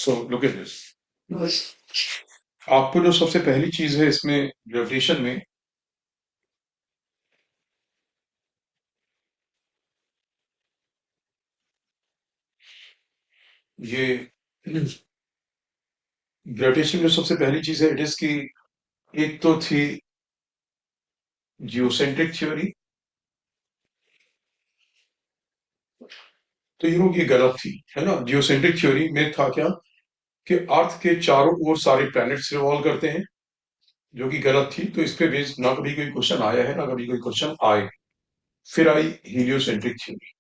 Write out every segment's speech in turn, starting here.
So look at this. आपको जो सबसे पहली चीज है इसमें ग्रेविटेशन में, ये ग्रेविटेशन में जो सबसे पहली चीज है इट इज की एक तो थी जियोसेंट्रिक थ्योरी। तो ये गलत थी, है ना। जियोसेंट्रिक थ्योरी में था क्या कि अर्थ के चारों ओर सारे प्लैनेट्स रिवॉल्व करते हैं, जो कि गलत थी। तो इस पे बेस्ड ना कभी कोई क्वेश्चन आया है ना कभी कोई क्वेश्चन आए। फिर आई हीलियोसेंट्रिक थ्योरी।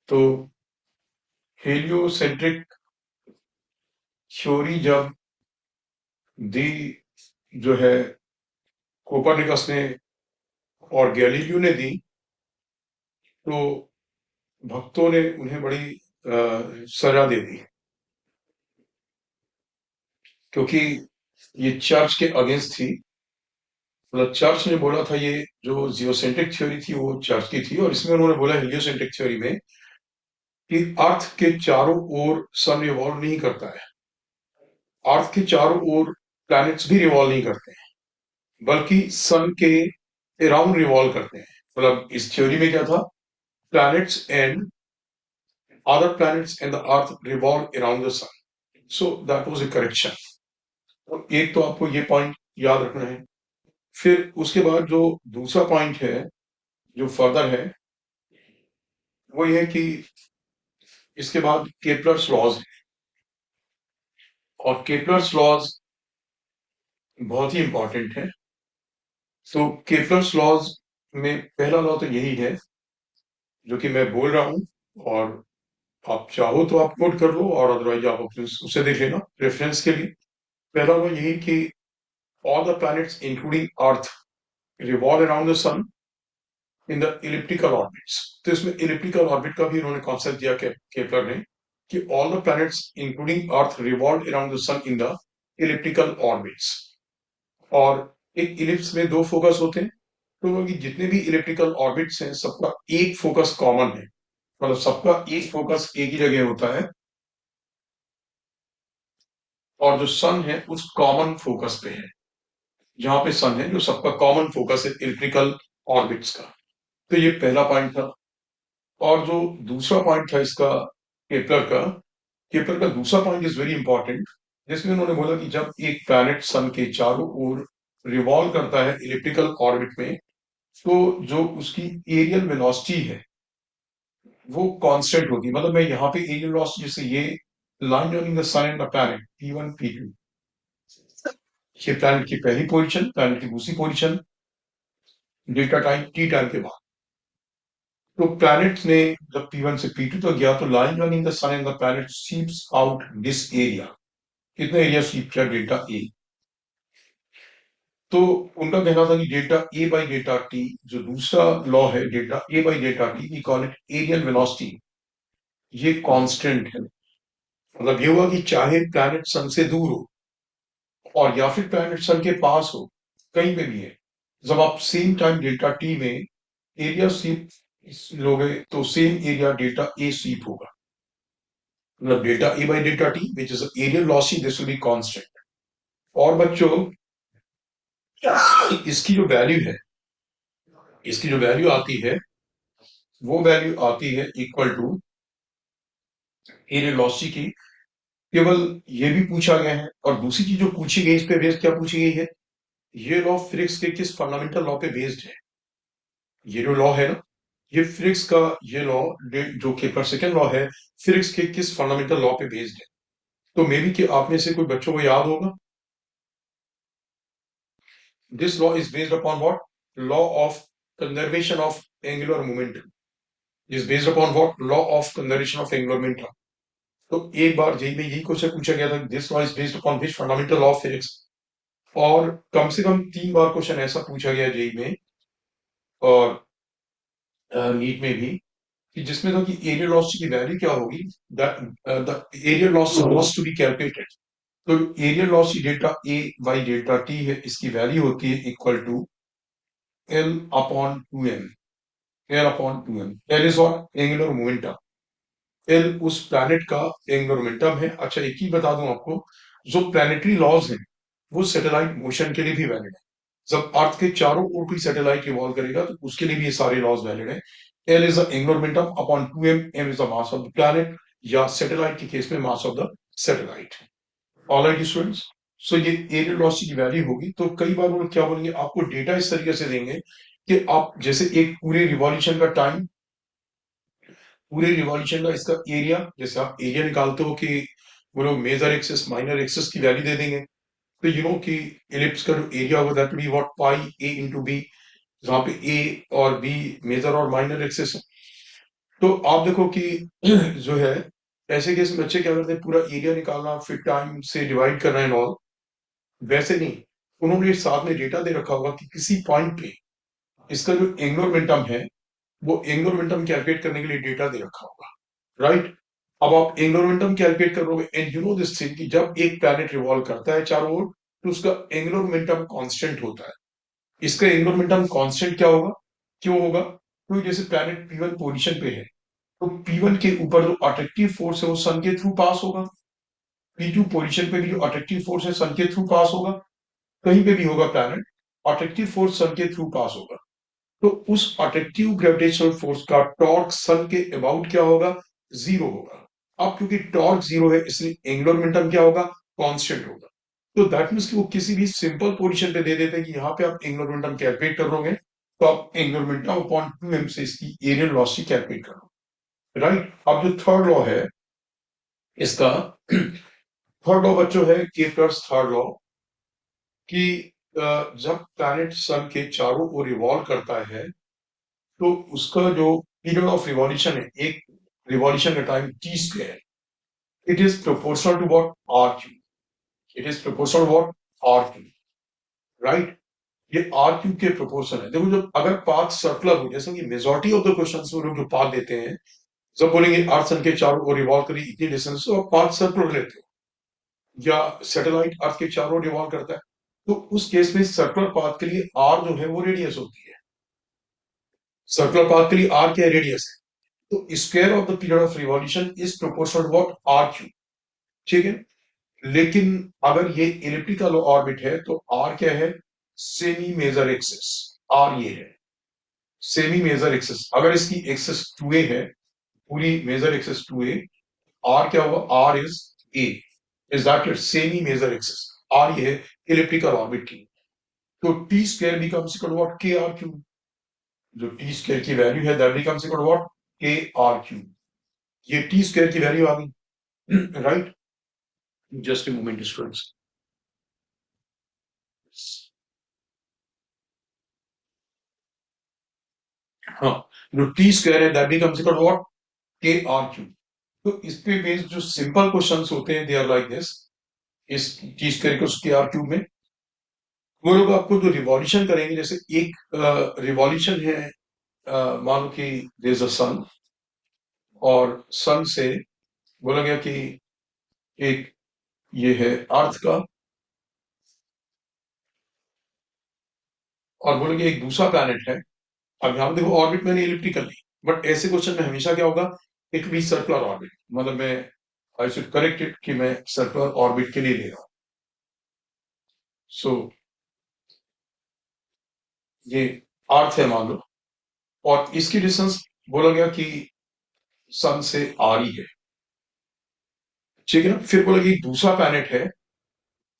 तो हीलियोसेंट्रिक थ्योरी जब दी जो है कोपरनिकस ने और गैलीलियो ने दी, तो भक्तों ने उन्हें बड़ी सजा दे दी, क्योंकि ये चर्च के अगेंस्ट थी। मतलब चर्च ने बोला था ये जो जियोसेंट्रिक थ्योरी थी वो चर्च की थी, और इसमें उन्होंने बोला हीलियोसेंट्रिक थ्योरी में कि अर्थ के चारों ओर सन रिवॉल्व नहीं करता है, अर्थ के चारों ओर प्लैनेट्स भी रिवॉल्व नहीं करते हैं, बल्कि सन के अराउंड रिवॉल्व करते हैं। मतलब इस थ्योरी में क्या था, planets and other planets and the earth revolve around the sun. So that was a correction. तो एक तो आपको ये पॉइंट याद रखना है। फिर उसके बाद जो दूसरा पॉइंट है जो फर्दर है वो ये है कि इसके बाद केपलर्स लॉज है, और केपलर्स लॉज बहुत ही इंपॉर्टेंट है। तो केपलर्स लॉज में पहला लॉ तो यही है जो कि मैं बोल रहा हूं, और आप चाहो तो आप कोट कर लो और अदरवाइज आप अपने उसे देख लेना रेफरेंस के लिए। पहला लॉ यही कि all the planets including earth revolve around the sun in the elliptical orbits। तो इसमें elliptical orbit का भी उन्होंने कॉन्सेप्ट दिया केपलर ने कि all the planets including earth revolve around the sun in the elliptical orbits। और एक इलिप्स में दो फोकस होते हैं, तो उनकी जितने भी इलिप्टिकल ऑर्बिट्स हैं सबका एक फोकस कॉमन है। मतलब सबका एक फोकस एक ही जगह होता है, और जो सन है उस कॉमन फोकस पे है। जहां पे सन है जो सबका कॉमन फोकस है इलिप्टिकल ऑर्बिट्स का। तो ये पहला पॉइंट था। और जो दूसरा पॉइंट था इसका केपलर का दूसरा पॉइंट इज वेरी इंपॉर्टेंट, जिसमें उन्होंने बोला कि जब एक प्लैनेट सन के चारों ओर रिवॉल्व करता है इलिप्टिकल ऑर्बिट में, तो जो उसकी एरियल वेलोसिटी है वो कांस्टेंट होगी। मतलब मैं यहाँ पे एरियल वेलोसिटी, जैसे ये line joining the sun and the planet P1 P2, ये प्लैनेट की पहली पोजीशन, प्लैनेट की दूसरी position, delta time T time के बाद। तो प्लैनेट्स ने जब P1 से P2 तक गया, तो line joining the sun and the planet sweeps out this area. कितना एरिया सीप किया, डेल्टा ए। तो उनका कहना था कि delta A by delta T, जो दूसरा लॉ है delta A by delta T, we call it areal velocity, ये कांस्टेंट है। मतलब ये हुआ कि चाहे प्लैनेट सन से दूर हो और या फिर प्लैनेट सन के पास हो, कहीं पे भी है, जब आप सेम टाइम डेल्टा टी में एरिया सीप लोगे तो सेम एरिया डेल्टा ए सीप होगा। मतलब delta A by delta T which is areal velocity, this will be constant. और बच्चों इसकी जो वैल्यू है, इसकी जो वैल्यू आती है वो वैल्यू आती है इक्वल टू एरियल वेलोसिटी की। केवल ये भी पूछा गया है, और दूसरी चीज जो पूछी गई इस पे बेस्ड क्या पूछी गई है, ये लॉ फिजिक्स के किस फंडामेंटल लॉ पे बेस्ड है। ये जो लॉ है ना, ये फिजिक्स का ये लॉ जो केपलर सेकंड लॉ है, फिजिक्स के किस फंडामेंटल लॉ पे बेस्ड है। तो मे बी कि आप में से कोई बच्चों को याद होगा, this law is based upon what, law of conservation of angular momentum. Is based upon what, law of conservation of angular momentum. तो एक बार जेई में यही क्वेश्चन पूछा गया था, this law is based upon which fundamental law of physics. और कम से कम 3 बार question ऐसा पूछा गया जेई में और नीट में भी, कि जिसमें था कि एरियल वेलोसिटी की वैल्यू क्या होगी, the areal velocity was to be calculated. तो areal velocity delta A by delta T है, इसकी वैल्यू होती है equal to L upon 2m। L upon 2m, L is what, angular momentum, L उस planet का angular momentum है। अच्छा, एक ही बता दूं आपको, जो प्लैनेटरी लॉज हैं वो सैटेलाइट मोशन के लिए भी वैलिड है। जब अर्थ के चारों ओर कोई सैटेलाइट रिवॉल्व करेगा तो उसके लिए भी ये सारे लॉज वैलिड है। L is the angular momentum upon 2m, m is the mass of the planet, या सैटेलाइट के केस में mass of the satellite. Alright students, so ये एरियल वेलोसिटी की वैल्यू होगी। तो कई बार वो लोग क्या बोलेंगे, आपको डेटा इस तरीके से देंगे कि आप जैसे एक पूरे रिवॉल्यूशन का टाइम, पूरे रिवॉल्यूशन का इसका एरिया, जैसे आप एरिया निकालते हो कि वो लोग मेजर एक्सिस माइनर एक्सिस की वैल्यू दे देंगे। तो यू नो कि इलिप्स का जो एरिया होगा that will be what pi a into b, जहां पे ए और बी मेजर और माइनर एक्सिस है। तो आप देखो कि जो है, ऐसे केस में बच्चे क्या करते हैं, पूरा एरिया निकालना फिर टाइम से डिवाइड करना है और वैसे नहीं, उन्होंने साथ में डेटा दे रखा होगा कि किसी पॉइंट पे इसका जो एंगुलर मोमेंटम है वो एंगुलर मोमेंटम कैलकुलेट करने के लिए डेटा दे रखा होगा, राइट। अब आप एंगुलर मोमेंटम कैलकुलेट करोगे and you know this thing कि जब एक प्लैनेट रिवॉल्व करता है चारों ओर तो उसका एंगुलर मोमेंटम कांस्टेंट होता है। इसका एंगुलर मोमेंटम कांस्टेंट क्या होगा, क्यों होगा, क्योंकि जैसे प्लैनेट P1 पोजीशन पे है तो P1 के ऊपर जो अट्रैक्टिव फोर्स है वो सन के थ्रू पास होगा। P2 पोजीशन पे भी जो अट्रैक्टिव फोर्स है सन के थ्रू पास होगा। कहीं पे भी होगा प्लैनेट, अट्रैक्टिव फोर्स सन के थ्रू पास होगा। तो उस अट्रैक्टिव ग्रेविटेशनल फोर्स का टॉर्क सन के अबाउट क्या होगा, जीरो होगा। अब क्योंकि टॉर्क जीरो है इसलिए एंगुलर मोमेंटम क्या होगा, कांस्टेंट होगा। तो दैट मीन्स कि वो किसी भी सिंपल पोजीशन पे दे देते हैं कि यहाँ पे आप एंगुलर मोमेंटम कैलकुलेट करोगे तो आप एंगुलर मोमेंटम अपॉन 2m से इसकी एरियल वेलोसिटी कैलकुलेट करो, राइट। अब जो थर्ड लॉ है इसका, थर्ड लॉ बच्चों है केप्लर्स थर्ड लॉ, कि जब प्लैनेट सन के चारों ओर रिवॉल्व करता है तो उसका जो पीरियड ऑफ रिवॉल्यूशन है, एक रिवॉल्यूशन का time T², it is proportional to what, R3। It is proportional what, R3, right. ये R3 के प्रोपोर्शन है। देखो जब अगर पाथ सर्कुलर हो, जैसे कि मेजॉरिटी ऑफ द क्वेश्चंस में लोग जो पाथ देते हैं, जब बोलेंगे अर्थ सन के चारों ओर रिवॉल्व करी इतनी डिस्टेंस तो आप पाथ सर्कुलर लेते हो, या सैटेलाइट अर्थ के चारों ओर रिवॉल्व करता है तो उस केस में सर्कुलर पाथ के लिए R जो है वो रेडियस होती है। सर्कुलर पाथ के लिए R क्या है, रेडियस है। तो square of the period of revolution is proportional to what, R3, ठीक है। लेकिन अगर ये इलिप्टिकल ऑर्बिट है तो R क्या है, सेमी मेजर एक्सिस, R ये है सेमी मेजर एक्सिस। अगर इसकी एक्सिस 2a है, पूरी मेजर एक्सिस 2a, R क्या होगा, R is a, is that your semi major axis. R ये है इलिप्टिकल ऑर्बिट की। तो T square becomes equal to what, KR3। जो टी स्क्वायर की वैल्यू है that becomes equal to what, KR3। ये टी स्क्वायर की वैल्यू आ गई, right. Just a moment students. हाँ, जो टी स्क्वायर है that becomes equal to what, KR3। तो इस पे बेस्ड जो सिंपल क्वेश्चंस होते हैं दे आर लाइक दिस। इस टी स्क्वायर को KR3 में वो लोग आपको जो रिवॉल्यूशन करेंगे, जैसे एक रिवॉल्यूशन है, मान लो कि देयर इज अ सन, और सन से बोला गया कि एक ये है अर्थ का, और बोला गया एक दूसरा प्लैनेट है। अब यहाँ पे देखो ऑर्बिट मैंने इलिप्टिकल ली, बट ऐसे क्वेश्चन में हमेशा क्या होगा, इट बी सर्कुलर ऑर्बिट, मतलब मैं आई शुड करेक्ट इट कि मैं सर्कुलर ऑर्बिट के लिए ले रहा हूं। सो ये अर्थ है मान लो, और इसकी डिस्टेंस बोला गया कि सन से आरी है, ठीक है ना। फिर बोला कि एक दूसरा प्लैनेट है,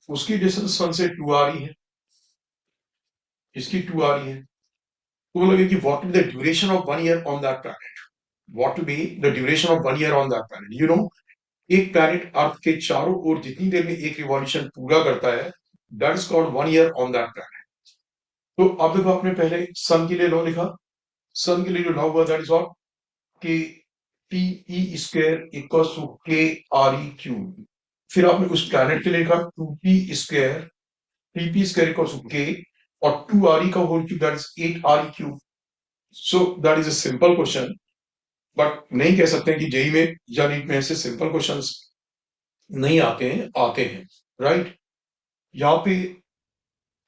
उसकी डिस्टेंस सन से 2 आरी है, इसकी 2 आरी है। तो बोला गया कि what will the duration of 1 year on that planet, what will be the duration of 1 year on that planet. You know, एक प्लैनेट अर्थ के चारों ओर जितनी देर में एक रिवॉल्यूशन पूरा करता है that is called 1 year on that planet. तो अब देखो आपने पहले सन के लिए लॉ लिखा, सन के लिए जो लॉ हुआ दैट इज व्हाट, कि T E square equals to KRE cube. फिर आपने उस प्लैनेट के लिए लिखा 2p square, TP square equals to k, और 2RE का whole cube that is 8RE cube. So that is a simple question, but नहीं कह सकते हैं कि जेई में या नीट में ऐसे सिंपल क्वेश्चंस नहीं आते हैं, आते हैं, राइट। यहाँ पे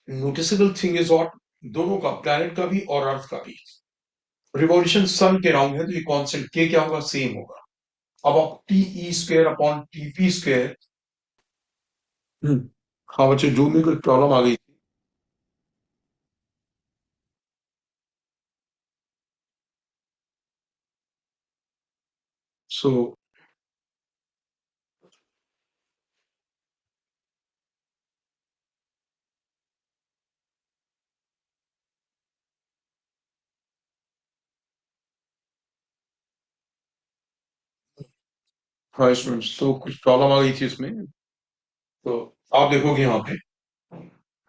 नोटिसेबल थिंग इज व्हाट, दोनों का, प्लैनेट का भी और अर्थ का भी रिवॉल्यूशन सन के राउंड है तो ये कांस्टेंट के क्या होगा, सेम होगा। अब आप T square upon TP square. हाँ बच्चे, जूम में कोई प्रॉब्लम आ गई। सो हाँ स्टूडेंट्स, तो कुछ प्रॉब्लम आ गई थी इसमें। तो आप देखोगे यहाँ पे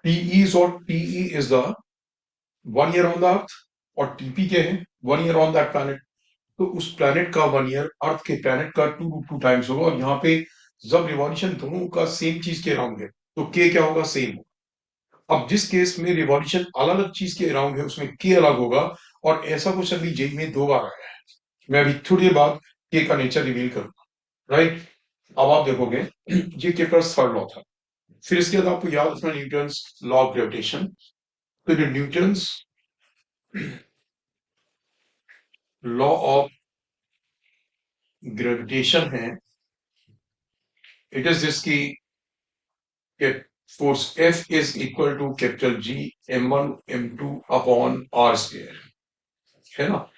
टीई और TE is the 1 year on the earth, और टीपी क्या है, 1 ईयर ऑन दैट प्लैनेट। तो उस प्लैनेट का 1 ईयर अर्थ के प्लैनेट का 2 टाइम्स होगा, और यहाँ पे जब रिवॉल्यूशन दोनों का सेम चीज के अराउंड है तो के क्या होगा, सेम होगा। अब जिस केस में रिवॉल्यूशन अलग अलग चीज के अराउंड है उसमें के अलग होगा, और ऐसा क्वेश्चन भी जेई में 2 बार आया है। मैं अभी थोड़ी देर बाद के का नेचर रिवील करूंगा, राइट। अब आप देखोगे ये केपलर्स थर्ड लॉ था। फिर इसके बाद आपको याद रखना न्यूटन्स लॉ ऑफ ग्रेविटेशन। तो जो न्यूटन्स लॉ ऑफ ग्रेविटेशन है, इट इज दिस की force F is equal to capital G m1 m2 upon r square, है ना।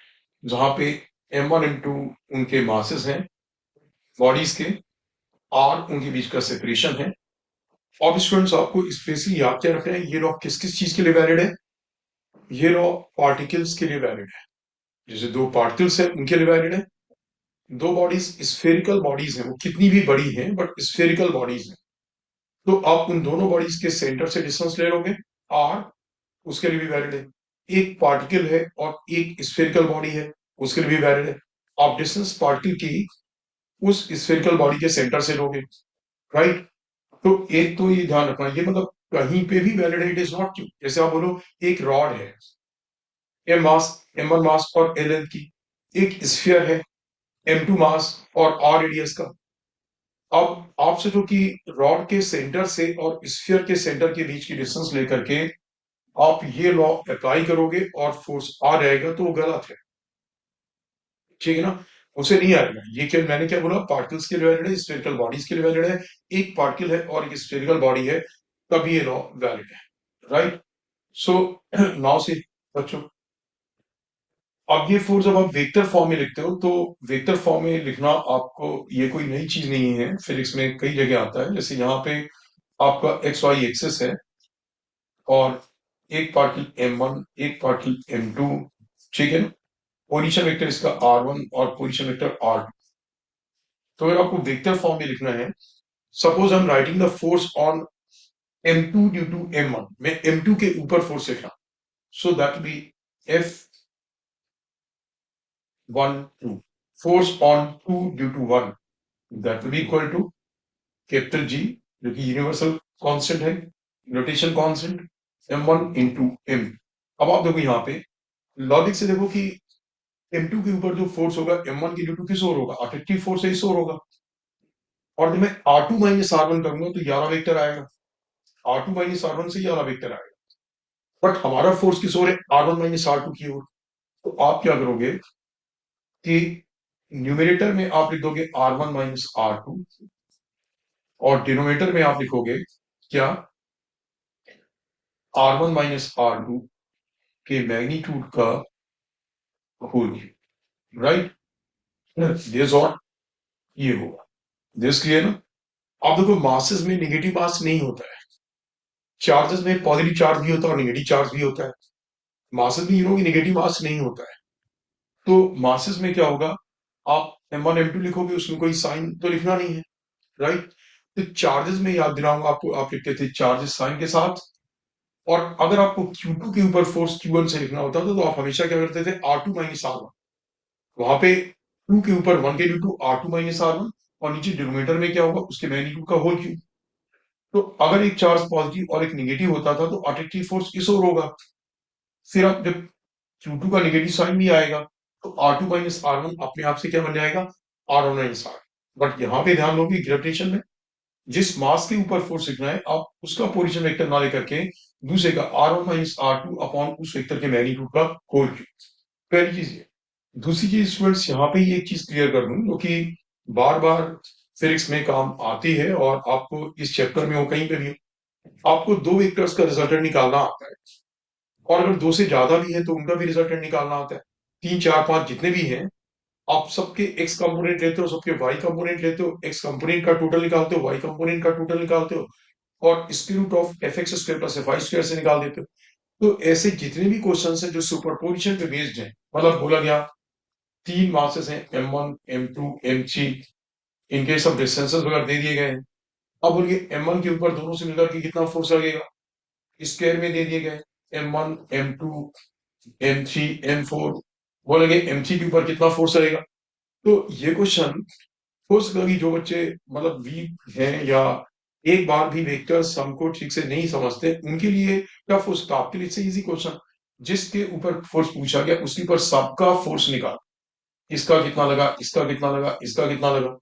जहां पे m1 m2 उनके मासेस हैं बॉडीज के, r उनके बीच का सेपरेशन है। और स्टूडेंट्स आपको स्पेशली याद क्या रखना है, ये लॉ किस किस चीज के लिए वैलिड है, ये लॉ पार्टिकल्स के लिए वैलिड है। जैसे दो पार्टिकल्स है उनके लिए वैलिड है। दो बॉडीज स्फेरिकल बॉडीज हैं, वो कितनी भी बड़ी हैं बट स्फेरिकल बॉडीज हैं, तो आप उन दोनों बॉडीज के सेंटर से डिस्टेंस ले लोगे, आर, उसके लिए भी वैलिड है। एक पार्टिकल है और एक स्फेरिकल बॉडी है, उसके लिए भी वैलिड है। आप डिस्टेंस पार्टिकल की उस स्फेरिकल बॉडी के सेंटर से लोगे, राइट। तो एक तो ये ध्यान रखना, ये मतलब कहीं पे भी वैलिड है, इट इज नॉट क्यू। जैसे आप बोलो एक रॉड है, एम मास, m1 मास और l लेंथ की। एक स्फीयर है, m2 मास और r रेडियस का। अब आप सोचो कि रॉड के सेंटर से और स्फीयर के सेंटर के बीच की डिस्टेंस लेकर के आप ये लॉ अप्लाई करोगे और फोर्स आ जाएगा, तो वो गलत है, ठीक है ना। उसे नहीं आएगा। ये क्या, मैंने क्या बोला, पार्टिकल्स के लिए वैलिड है, स्फेरिकल बॉडीज के लिए वैलिड है। एक पार्टिकल है और एक स्फेरिकल बॉडी है, तब ये लॉ वैलिड है, राइट। सो नाउ से बच्चों, अब ये फोर्स जब आप वेक्टर फॉर्म में लिखते हो, तो वेक्टर फॉर्म में लिखना आपको ये कोई नई चीज नहीं है, फिजिक्स में कई जगह आता है। जैसे यहाँ पे आपका एक्स वाई एक्सेस है, और एक पार्टिकल m1, एक पार्टिकल m2, ठीक है ना। पोजीशन वेक्टर इसका r1 और पोजीशन वेक्टर r2। तो अगर आपको वेक्टर फॉर्म में लिखना है, suppose I am writing the force on m2 due to m1, मैं m2 के ऊपर फोर्स लिख रहा हूं, so that be F1 2, force on 2 due to 1, that will be equal to capital G, जो कि यूनिवर्सल कांस्टेंट है, rotation constant, m1 into m। अब आप देखो यहाँ पे लॉजिक से देखो कि m2 के ऊपर जो फोर्स होगा m1 के ड्यू टू किस ओर होगा, अट्रैक्टिव फोर्स है, इस ओर होगा। और जब मैं r2 माइनस r1 करूंगा तो 11 वेक्टर आएगा, r2 माइनस r1 से 11 वेक्टर आएगा। बट हमारा फोर्स किस ओर है, r1 माइनस r2 की ओर। तो आप क्या करोगे कि न्यूमिनेटर में आप लिख दोगे r1 माइनस r2, और डिनोमिनेटर में आप लिखोगे क्या, r1 माइनस r2 के मैग्नीट्यूड का होल, राइट। दिस और ये होगा, दिस क्लियर ना। आप देखो मासेस में नेगेटिव मास नहीं होता है, चार्जेस में पॉजिटिव चार्ज भी होता है और नेगेटिव चार्ज भी होता है। मासेस में नेगेटिव मास नहीं होता है। तो मासेस में क्या होगा, आप m1 m2 लिखोगे, उसमें कोई साइन तो लिखना नहीं है, राइट। तो चार्जेस में याद दिलाऊंगा आपको, आप लिखते थे चार्जेस साइन के साथ। और अगर आपको Q2 के ऊपर फोर्स Q1 से लिखना होता था, तो आप हमेशा क्या करते थे, R2 माइनस R1। वहां पे 2 के ऊपर 1 के due to R2 minus R1, और नीचे डिनोमिनेटर में क्या होगा, उसके मैग्नीट्यूड का होल क्यूब। तो अगर एक चार्ज पॉजिटिव और एक नेगेटिव होता था, तो अट्रैक्टिव फोर्स इस ओर होगा। फिर आप जब Q2 का नेगेटिव साइन भी आएगा, तो R2 माइनस R1 अपने आप से क्या बन जाएगा, R1 माइनस R। बट यहाँ पे ध्यान दो कि ग्रेविटेशन में जिस मास के ऊपर फोर्स लिखना है, आप उसका पोजीशन वेक्टर ना लेकर के दूसरे का r1 माइनस r2 अपॉन उस वेक्टर के मैग्नीट्यूड का होल क्यूब। पहली चीज ये। दूसरी चीज स्टूडेंट्स, यहाँ पे ही एक चीज क्लियर कर दूं, क्योंकि बार बार फिजिक्स में काम आती है, और आपको इस चैप्टर में हो कहीं पे भी हो, आपको दो वेक्टर्स का रिजल्टेंट निकालना आता है, और अगर दो से ज्यादा भी है तो उनका भी रिजल्टेंट निकालना आता है। तीन चार पांच जितने भी हैं, आप सबके एक्स कंपोनेंट लेते हो, सबके वाई कंपोनेंट लेते हो, एक्स कंपोनेंट का टोटल निकालते हो, वाई कंपोनेंट का टोटल निकालते हो, और square root of F X square plus F Y square से निकाल देते हो। तो ऐसे जितने भी क्वेश्चन हैं जो सुपरपोजिशन पे बेस्ड हैं, मतलब बोला गया तीन मासेस हैं M1 M2 M3, इनके सब डिस्टेंसेस वगैरह दे दिए गए हैं। अब बोलिए M1 के ऊपर दोनों से मिलकर के कितना फोर्स लगेगा, स्क्वायर में दे दिए गए M1 M2 M3 M4, बोलेंगे M3 के ऊपर कितना फोर्स लगेगा। तो ये क्वेश्चन हो सकता है कि जो बच्चे मतलब वीक हैं, या एक बार भी वेक्टर्स हमको ठीक से नहीं समझते, उनके लिए टफ हो सकता है। आपके लिए इससे इजी क्वेश्चन, जिसके ऊपर फोर्स पूछा गया उसके ऊपर सबका फोर्स निकाल, इसका कितना लगा, इसका कितना लगा, इसका कितना लगा,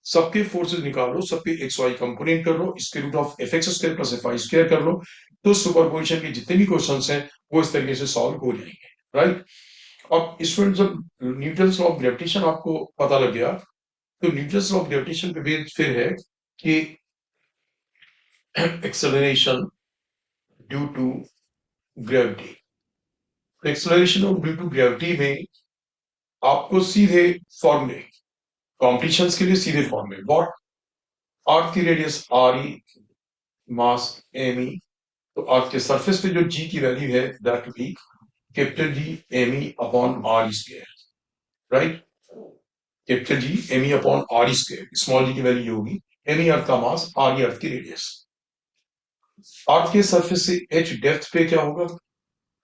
सबके फोर्सेस निकालो, सबके एक्स वाई कंपोनेंट कर लो, इसके root of F X square plus F Y square कर लो, तो सुपरपोजिशन के जितने भी क्वेश्चंस हैं वो इस तरीके से सॉल्व हो जाएंगे, राइट। अब स्टूडेंट जब न्यूटन्स लॉ ऑफ ग्रेविटेशन आपको पता लग गया, तो न्यूटन्स लॉ ऑफ ग्रेविटेशन पे बेस फिर है कि acceleration due to gravity. Acceleration of due to gravity में आपको सीधे फॉर्मूले, कॉम्पिटिशंस के लिए सीधे फॉर्मूले, व्हाट, अर्थ की रेडियस आर ई, मास एम ई, तो अर्थ के सरफेस पे जो जी की वैल्यू है that be capital G M E upon R square, right. Capital G M E upon R square, small G की वैल्यू होगी, एम ई अर्थ का मास, आर ई अर्थ की रेडियस। अर्थ के सरफेस से एच डेप्थ पे क्या होगा,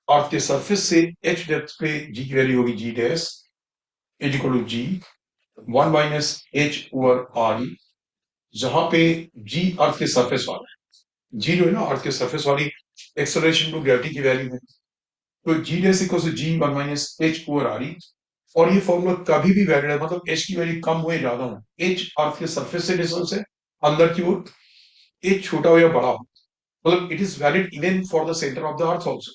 अर्थ के सरफेस से एच डेप्थ पे जी की वैल्यू होगी G dash is equal to G 1 - h R E, जहां पे जी अर्थ के सरफेस वाला है, जी जो है ना अर्थ के सरफेस वाली एक्सेलरेशन टू ग्रेविटी की वैल्यू है, तो G dash equal to G 1 - h R E. और ये फॉर्मूला कभी भी वैलिड है, मतलब एच की वैल्यू कम हो या ज्यादा हो, एच अर्थ के सरफेस से डिस्टेंस है अंदर की ओर, एच छोटा हो या बड़ा हो, मतलब it is valid even for the centre of the earth also.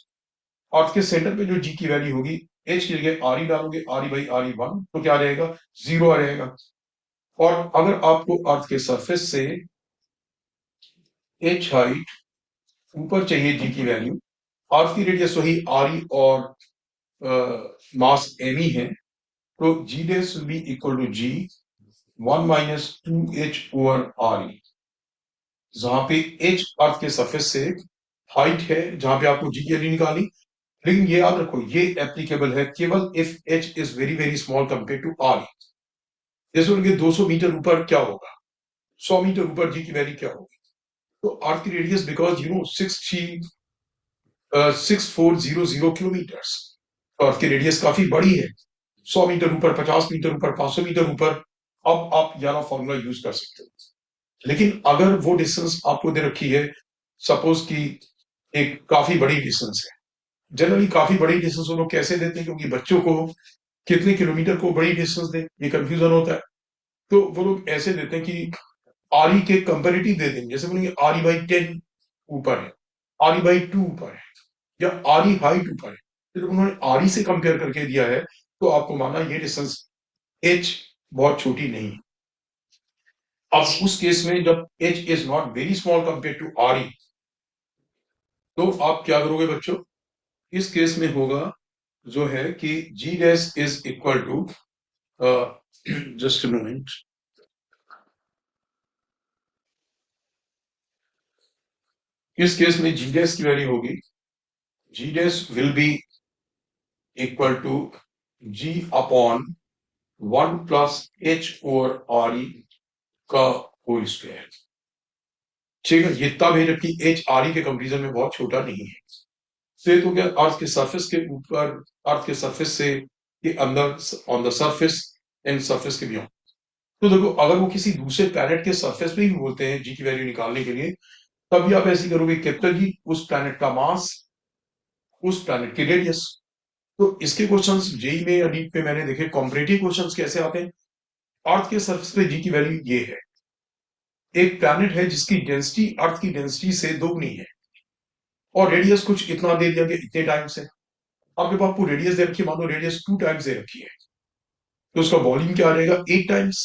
Earth के सेंटर पे जो जी की वैल्यू होगी, एच की जगह आर ई डालोगे, R E by R E one, तो क्या रहेगा, जीरो आ रहेगा। और अगर आपको अर्थ के सरफेस से एच हाइट ऊपर चाहिए जी की वैल्यू, अर्थ की रेडियस वही आर ई और मास एम ई है, तो G dash will be equal to G 1 - 2h R E, जहां पे एच अर्थ के सरफेस से हाइट है, जहां पे आपको जी की वैल्यू निकाली। लेकिन ये याद रखो, ये एप्लीकेबल है केवल if H is very very small compare to R E. जैसे उनके 200 मीटर ऊपर क्या होगा, 100 मीटर ऊपर जी की वैल्यू क्या होगी, तो अर्थ की रेडियस बिकॉज 6400 किलोमीटर, तो अर्थ की रेडियस काफी बड़ी है, 100 मीटर ऊपर, 50 मीटर ऊपर, 500 मीटर ऊपर, अब आप यारा फॉर्मूला यूज कर सकते हो। लेकिन अगर वो डिस्टेंस आपको दे रखी है, सपोज कि एक काफी बड़ी डिस्टेंस है, जनरली काफी बड़ी डिस्टेंस वो लोग कैसे देते हैं, क्योंकि बच्चों को कितने किलोमीटर को बड़ी डिस्टेंस दे ये कंफ्यूजन होता है, तो वो लोग ऐसे देते हैं कि आर ई के कंपेरेटिव दे देंगे, जैसे बोलेंगे आर ई बाई 10 ऊपर है, आर ई बाई 2 ऊपर है, या आर ई हाइट ऊपर है, तो जब उन्होंने आर ई से कंपेयर करके दिया है, तो आपको मानना ये डिस्टेंस एच बहुत छोटी नहीं है। अब उस केस में जब H is not very small compare to R E, तो आप क्या करोगे बच्चों, इस केस में होगा जो है कि G dash is equal to, just moment, इस केस में जी डैश की वैल्यू होगी, G dash will be equal to G upon 1 + h/r e का होल स्क्वायर। ठीक है, ये तब है जबकि एच आर ई के कंपेरिजन में बहुत छोटा नहीं है। तो ये तो क्या, अर्थ के सरफेस के ऊपर, अर्थ के सरफेस से के अंदर, on the surface and surface के बियॉन्ड। तो देखो, अगर वो किसी दूसरे प्लैनेट के सरफेस पे भी बोलते हैं जी की वैल्यू निकालने के लिए, तब भी आप ऐसे करोगे, कैपिटल जी उस प्लैनेट का मास, उस प्लैनेट की रेडियस। तो इसके क्वेश्चंस जेई में या नीट पे मैंने देखे, कॉम्परेटिव क्वेश्चंस कैसे आते हैं, अर्थ के सरफेस पे जी की वैल्यू ये है, एक प्लैनेट है जिसकी डेंसिटी अर्थ की डेंसिटी से दोगुनी है, और रेडियस कुछ इतना दे दिया गया, इतने टाइम्स है। आपके पास आपको रेडियस दे रखी है, मान लो रेडियस 2 टाइम्स दे रखी है, तो उसका वॉल्यूम क्या आ जाएगा, 8 टाइम्स।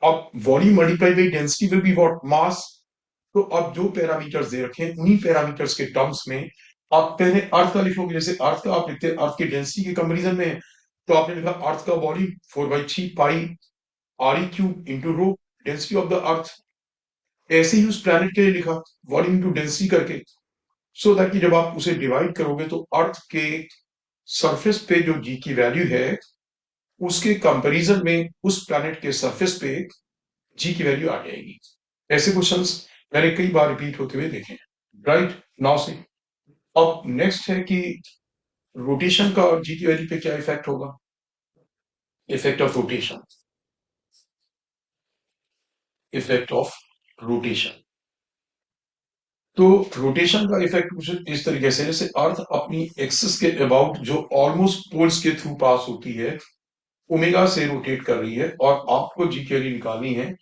अब volume multiply by density will be what, mass. तो अब जो पैरामीटर्स दे रखे हैं उन्हीं पैरामीटर्स के टर्म्स में आप पहले अर्थ का लिखोगे। जैसे अर्थ का आप लिखते हैं अर्थ की डेंसिटी के कंपेरिजन में, तो आपने लिखा अर्थ का volume 4/3 pi R E cube into rho, density of the अर्थ। ऐसे ही उस प्लैनेट के लिए लिखा वॉल्यूम इंटू डेंसिटी करके, सो दैट कि जब आप उसे डिवाइड करोगे तो अर्थ के सरफेस पे जो जी की वैल्यू है उसके कंपैरिजन में उस प्लैनेट के सरफेस पे जी की वैल्यू आ जाएगी। ऐसे क्वेश्चंस मैंने कई बार रिपीट होते हुए देखे हैं। राइट नाउ से अब नेक्स्ट है कि रोटेशन का और जी की वैल्यू पे क्या इफेक्ट होगा। Effect of rotation, effect of rotation. तो रोटेशन का इफेक्ट कुछ इस तरीके से, जैसे अर्थ अपनी एक्सिस के अबाउट जो ऑलमोस्ट पोल्स के थ्रू पास होती है ओमेगा से रोटेट कर रही है, और आपको जी की वैल्यू निकालनी है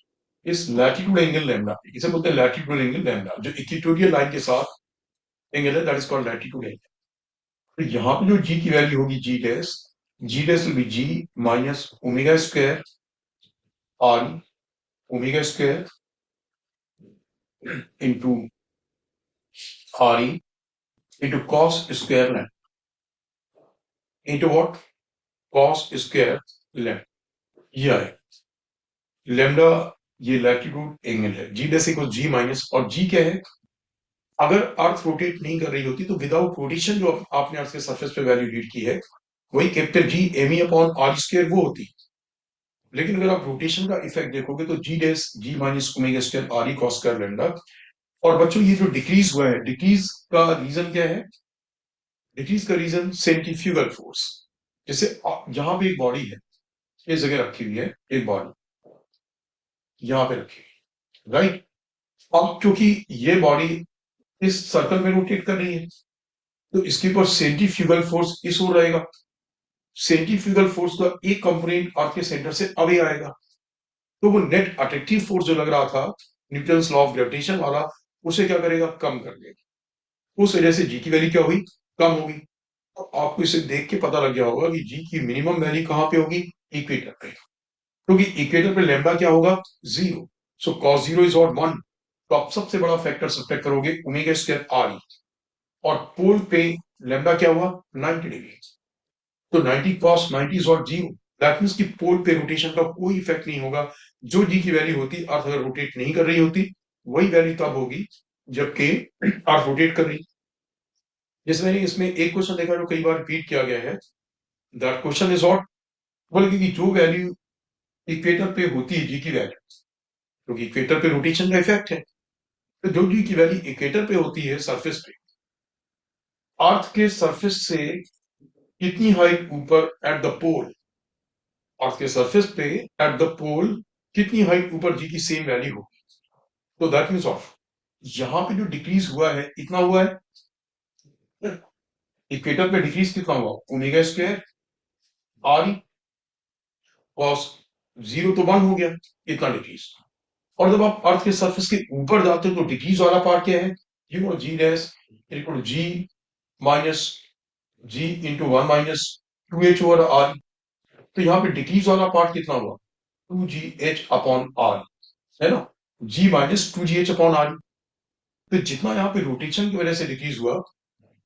इस लैटिट्यूड एंगल लैम्डा, इसे बोलते हैं लैटिट्यूड एंगल लैम्डा, जो इक्वेटोरियल लाइन के साथ एंगल है, that is called latitude angle. तो यहाँ पे जो जी की वैल्यू होगी G dash will be G minus omega square R omega square into R into cos square lambda into what, cos square lambda. ये आए लैम्डा, ये लैटिट्यूड एंगल है। G dash equal G minus, और G क्या है, अगर earth rotate नहीं कर रही होती तो विदाउट रोटेशन जो आपने अर्थ के सरफेस पे वैल्यू रीड की है वही capital G M E upon R square वो होती। लेकिन अगर आप रोटेशन का इफेक्ट देखोगे तो G dash G minus omega square R E cos square lambda. और बच्चों ये जो डिक्रीज हुआ है, डिक्रीज का रीजन क्या है, डिक्रीज का रीजन सेंट्रीफ्यूगल फोर्स। जैसे यहाँ पे एक बॉडी है, इस जगह रखी हुई है एक बॉडी, यहाँ पे रखी हुई, राइट। अब क्योंकि ये बॉडी इस सर्कल में रोटेट कर रही है तो इसके ऊपर सेंट्रीफ्यूगल फोर्स इस ओर रहेगा। सेंट्रीफ्यूगल फोर्स का एक कंपोनेंट अर्थ के सेंटर से अवे आएगा, तो वो नेट अट्रैक्टिव फोर्स जो लग रहा था न्यूटन लॉ ऑफ ग्रेविटेशन वाला, उसे क्या करेगा, कम कर देगा। उस वजह से जी की वैल्यू क्या हुई, कम होगी। तो आपको इसे देख के पता लग गया होगा कि जी की मिनिमम वैल्यू कहां पे होगी, इक्वेटर पे, क्योंकि इक्वेटर पे लैम्डा क्या होगा, zero. So cos zero is ought 1। तो आप सबसे बड़ा फैक्टर सब्ट्रैक्ट करोगे ओमेगा स्क्वायर आर, और पोल पे लैम्डा क्या हुआ, 90 डिग्री। तो 90 cos 90 is ought zero. That means कि पोल पे रोटेशन का कोई इफेक्ट नहीं होगा। जो जी की वैल्यू होती, अर्थ अगर रोटेट नहीं कर रही होती, वही वैल्यू तब होगी जबकि अर्थ रोटेट कर रही। जैसे मैंने इसमें एक क्वेश्चन देखा जो कई बार रिपीट किया गया है, दैट क्वेश्चन इज व्हाट, बोले कि जो वैल्यू इक्वेटर पे होती है जी की वैल्यू, क्योंकि इक्वेटर पे रोटेशन का इफेक्ट है, तो जो जी की वैल्यू इक्वेटर पे होती है सरफेस पे, अर्थ के सरफेस से कितनी हाइट ऊपर एट द पोल, अर्थ के सरफेस पे एट द पोल कितनी हाइट ऊपर जी की सेम वैल्यू होगी। तो दैट मीन्स ऑफ यहाँ पे जो डिक्रीज हुआ है इतना हुआ है, इक्वेटर पे डिक्रीज कितना हुआ, omega square R cos zero तो 1 हो गया, इतना डिक्रीज। और जब आप अर्थ के सरफेस के ऊपर जाते हो तो डिक्रीज वाला पार्ट क्या है, you know G dash equal to G minus G into 1 minus 2h over R. तो यहाँ पे डिक्रीज वाला पार्ट कितना हुआ, 2gh अपॉन आर, है ना, g minus 2gh upon are. तो जितना यहाँ पे रोटेशन की वजह से डिक्रीज हुआ,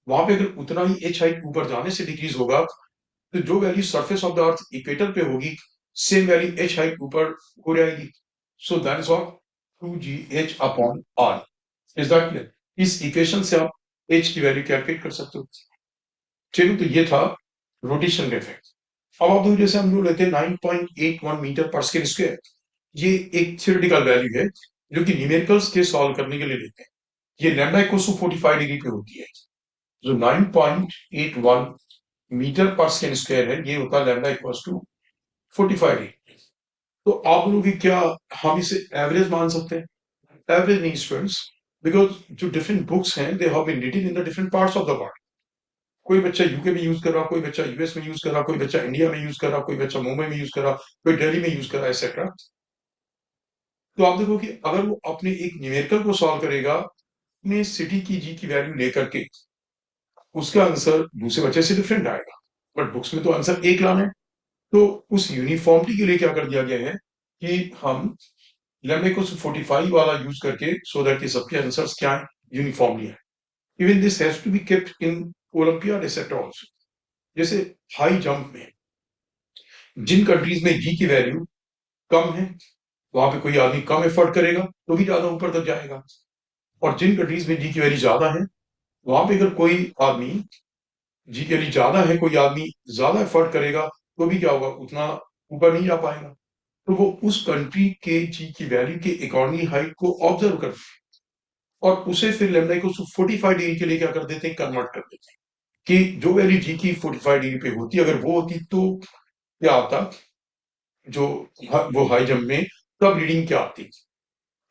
वहां पे अगर उतना ही h हाइट ऊपर जाने से डिक्रीज होगा, तो जो value surface of the earth equator पे होगी सेम वैल्यू h हाइट ऊपर हो जाएगी। So that is of 2gh upon R. Is that clear. इस इक्वेशन से आप h की वैल्यू कैलकुलेट कर सकते हो। चलिए, तो ये था रोटेशन का इफेक्ट। अब आप देखो, जैसे हम लोग लेते हैं 9.81 मीटर पर सेकेंड स्क्वायर, ये एक थ्योरेटिकल वैल्यू है जो कि न्यूमेरिकल्स के सॉल्व करने के लिए लेते हैं। ये लैम्डा इक्वल टू 45 डिग्री पे होती है। जो 9.81 मीटर पर सेकेंड स्क्वायर है, ये होता है लैम्डा इक्वल टू 45 डिग्री। तो आप लोग क्या हम इसे एवरेज मान सकते हैं, एवरेज नहीं स्टूडेंट्स, बिकॉज जो डिफरेंट बुक्स हैं they have been written in the different parts of the world. कोई बच्चा यूके में यूज कर रहा, कोई बच्चा यूएस में यूज कर रहा, कोई बच्चा इंडिया में यूज कर रहा, कोई बच्चा मुंबई में यूज कर रहा, कोई दिल्ली में यूज कर रहा, एक्सेट्रा। तो आप देखो कि अगर वो अपने एक न्यूमेरिकल को सॉल्व करेगा अपने सिटी की जी की वैल्यू लेकर के, उसका आंसर दूसरे बच्चे से डिफरेंट आएगा, बट बुक्स में तो आंसर एक लाना है। तो उस यूनिफॉर्मिटी के लिए क्या कर दिया गया है, कि हम लैम्डा इक्वल्स टू 45 वाला यूज करके सो दैट कि सबके आंसर्स क्या है, यूनिफॉर्मली है। Even this has to be kept in Olympiad etcetera also. जैसे हाई जंप में जिन कंट्रीज में जी की वैल्यू कम है, वहां पे कोई आदमी कम एफर्ट करेगा तो भी ज्यादा ऊपर तक जाएगा, और जिन कंट्रीज में जी की वैल्यू ज्यादा है, वहां पे अगर कोई आदमी जी की वैल्यू ज्यादा है, कोई आदमी ज्यादा एफर्ट करेगा तो भी क्या होगा, उतना ऊपर नहीं जा पाएगा। तो वो उस कंट्री के जी की वैल्यू के इकोनॉमी हाइट को ऑब्जर्व करते हैं और उसे फिर लैम्डा को 45 डिग्री के लिए क्या कर देते हैं, कन्वर्ट कर देते हैं कि जो वैल्यू जी की 45 डिग्री पे होती, अगर वो होती तो क्या आता, जो वो हाई जंप में तब रीडिंग क्या आती।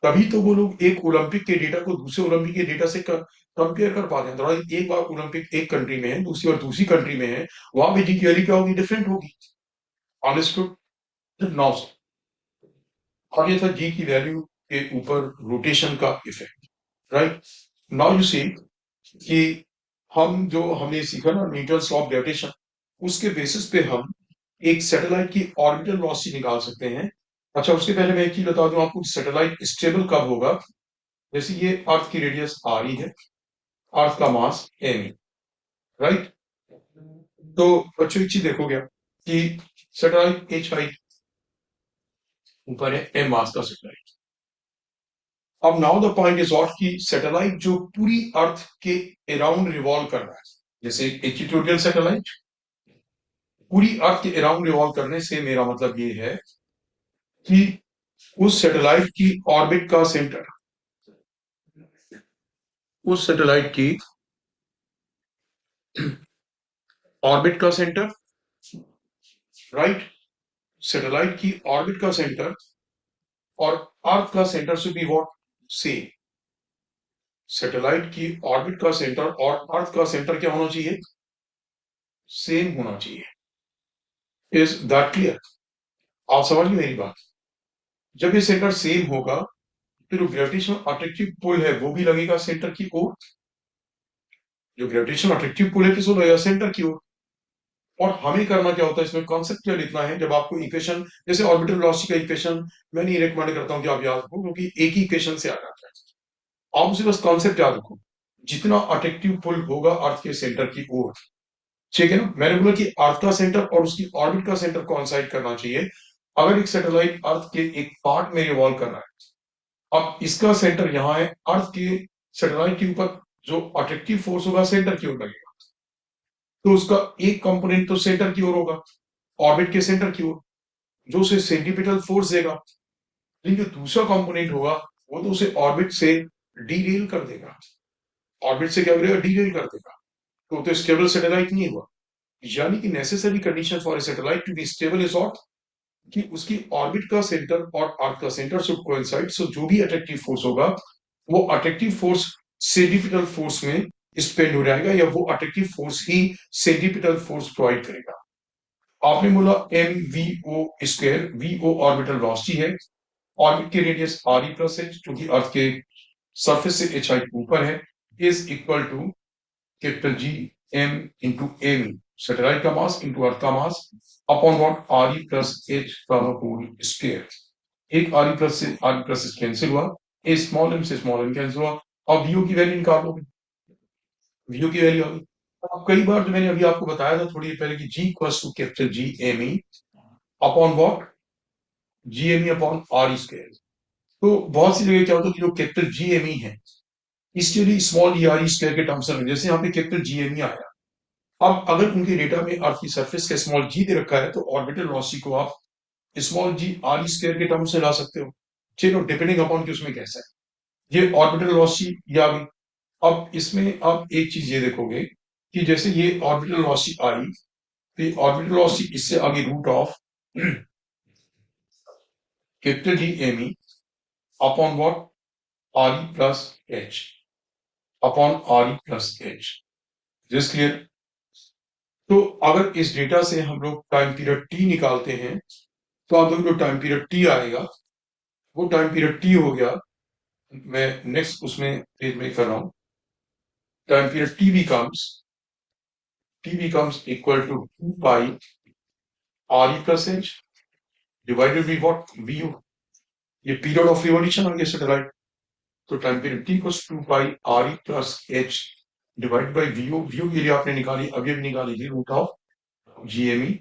तभी तो वो लोग एक ओलंपिक के डेटा को दूसरे ओलंपिक के डेटा से कंपेयर कर पाते हैं। तो एक बार ओलंपिक एक कंट्री में है, दूसरी बार दूसरी कंट्री में है, वहां पे जी की वैल्यू क्या होगी, डिफरेंट होगी। Understood now. और ये था जी की वैल्यू के ऊपर रोटेशन का effect. Right now you see कि हम जो हमने सीखा ना न्यूटन्स लॉ ऑफ ग्रेविटेशन, उसके बेसिस पे हम एक सैटेलाइट की ऑर्बिटल वेलोसिटी निकाल सकते हैं। अच्छा, उसके पहले मैं एक चीज बता दूं आपको, सैटेलाइट स्टेबल कब होगा। जैसे ये अर्थ की रेडियस आर ही है, अर्थ का मास एम है, राइट। तो बच्चों एक चीज देखोगे कि सैटेलाइट एच हाइट ऊपर है, एम मास का सैटेलाइट। अब now the point is ought कि सैटेलाइट जो पूरी अर्थ के अराउंड रिवॉल्व कर रहा है, जैसे इक्वेटोरियल सैटेलाइट पूरी अर्थ के अराउंड रिवॉल्व करने से मेरा मतलब ये है कि उस सैटेलाइट की ऑर्बिट का सेंटर, उस सैटेलाइट की ऑर्बिट का सेंटर, राइट, सैटेलाइट की ऑर्बिट का सेंटर और अर्थ का सेंटर से बी व्हाट, सेम। सैटेलाइट की ऑर्बिट का सेंटर और अर्थ का सेंटर क्या होना चाहिए, सेम होना चाहिए। Is that clear? आप समझ गए मेरी बात? जब ये सेंटर सेम होगा, फिर जो ग्रेविटेशनल अट्रैक्टिव पुल है वो भी लगेगा सेंटर की ओर। जो ग्रेविटेशनल अट्रैक्टिव पुल है किस ओर लगेगा, सेंटर की ओर। और हमें करना क्या होता है इसमें, कॉन्सेप्ट क्या लिखना है, जब आपको इक्वेशन जैसे ऑर्बिटल वेलोसिटी का इक्वेशन मैं नहीं रिकमेंड करता हूं कि आप याद रखो, क्योंकि एक ही इक्वेशन से आ जाता है। आप उसे बस कॉन्सेप्ट याद रखो, जितना अट्रैक्टिव पुल होगा अर्थ के सेंटर की ओर, ठीक है ना। मैंने बोला कि अर्थ का सेंटर और उसकी ऑर्बिट का सेंटर कोइंसाइड करना चाहिए। अगर एक सैटेलाइट अर्थ के एक पार्ट में रिवॉल्व कर रहा है, अब इसका सेंटर यहाँ है, अर्थ के सैटेलाइट के ऊपर जो अट्रैक्टिव फोर्स होगा सेंटर की ओर लगेगा, तो उसका एक कंपोनेंट तो सेंटर की ओर होगा, ऑर्बिट के सेंटर की ओर, जो उसे सेंट्रीपिटल फोर्स देगा। लेकिन जो दूसरा कंपोनेंट होगा वो तो उसे ऑर्बिट से डीरेल कर देगा। ऑर्बिट से क्या करेगा, डीरेल कर देगा। तो स्टेबल सैटेलाइट नहीं हुआ। यानी कि necessary condition for a satellite to be stable is what, कि उसकी ऑर्बिट का सेंटर और अर्थ का सेंटर शुड कोइंसाइड। सो जो भी अट्रैक्टिव फोर्स होगा वो अट्रैक्टिव फोर्स सेंट्रीपिटल फोर्स में स्पेंड हो जाएगा, या वो अट्रैक्टिव फोर्स ही सेंट्रीपिटल फोर्स प्रोवाइड करेगा। आपने बोला M V O square, V O orbital velocity है, ऑर्बिट की radius R E plus H, क्योंकि अर्थ के सरफेस से एच हाइट ऊपर है, is equal to capital G M into M, satellite का मास इंटू अर्थ का mass, upon what, R E plus H का होल स्क्वायर। एक आर ई प्लस से आर ई प्लस कैंसिल हुआ, a small M से small M cancel हुआ। अब VO की वैल्यू निकालोगे, वीओ की वैल्यू आ गई। अब कई बार जो मैंने अभी आपको बताया था थोड़ी देर पहले कि G equals to capital G M E upon what, G M E upon R E square. तो बहुत सी जगह क्या होता है कि जो कैपिटल जी एम ई है इसके लिए small E R E square के टर्म्स में, जैसे यहाँ पे कैपिटल जी एम ई आया। अब अगर उनके डेटा में अर्थ की सरफेस का स्मॉल जी दे रखा है, तो ऑर्बिटल वेलोसिटी को आप small G are E square के टर्म से ला सकते हो। चलो, डिपेंडिंग अपॉन कि उसमें कैसा है, ये ऑर्बिटल वेलोसिटी या भी। अब इसमें आप एक चीज ये देखोगे कि जैसे ये ऑर्बिटल वेलोसिटी आई, तो ऑर्बिटल वेलोसिटी इससे आगे root of capital G M E upon what, R E plus H, upon R E plus H. This clear? तो अगर इस डेटा से हम लोग टाइम पीरियड टी निकालते हैं, तो आप देखो जो टाइम पीरियड टी आएगा वो टाइम पीरियड टी हो गया। मैं नेक्स्ट उसमें पेज में कर रहा हूं। Time period T becomes equal to 2 pi R E plus H divided by what, V O, ये पीरियड ऑफ रिवॉल्यूशन आ गया सैटेलाइट। तो time period T equals to pi R E plus H divide by V O, V O के लिए आपने निकाली, अभी निकाली थी, रूट ऑफ जीएमई,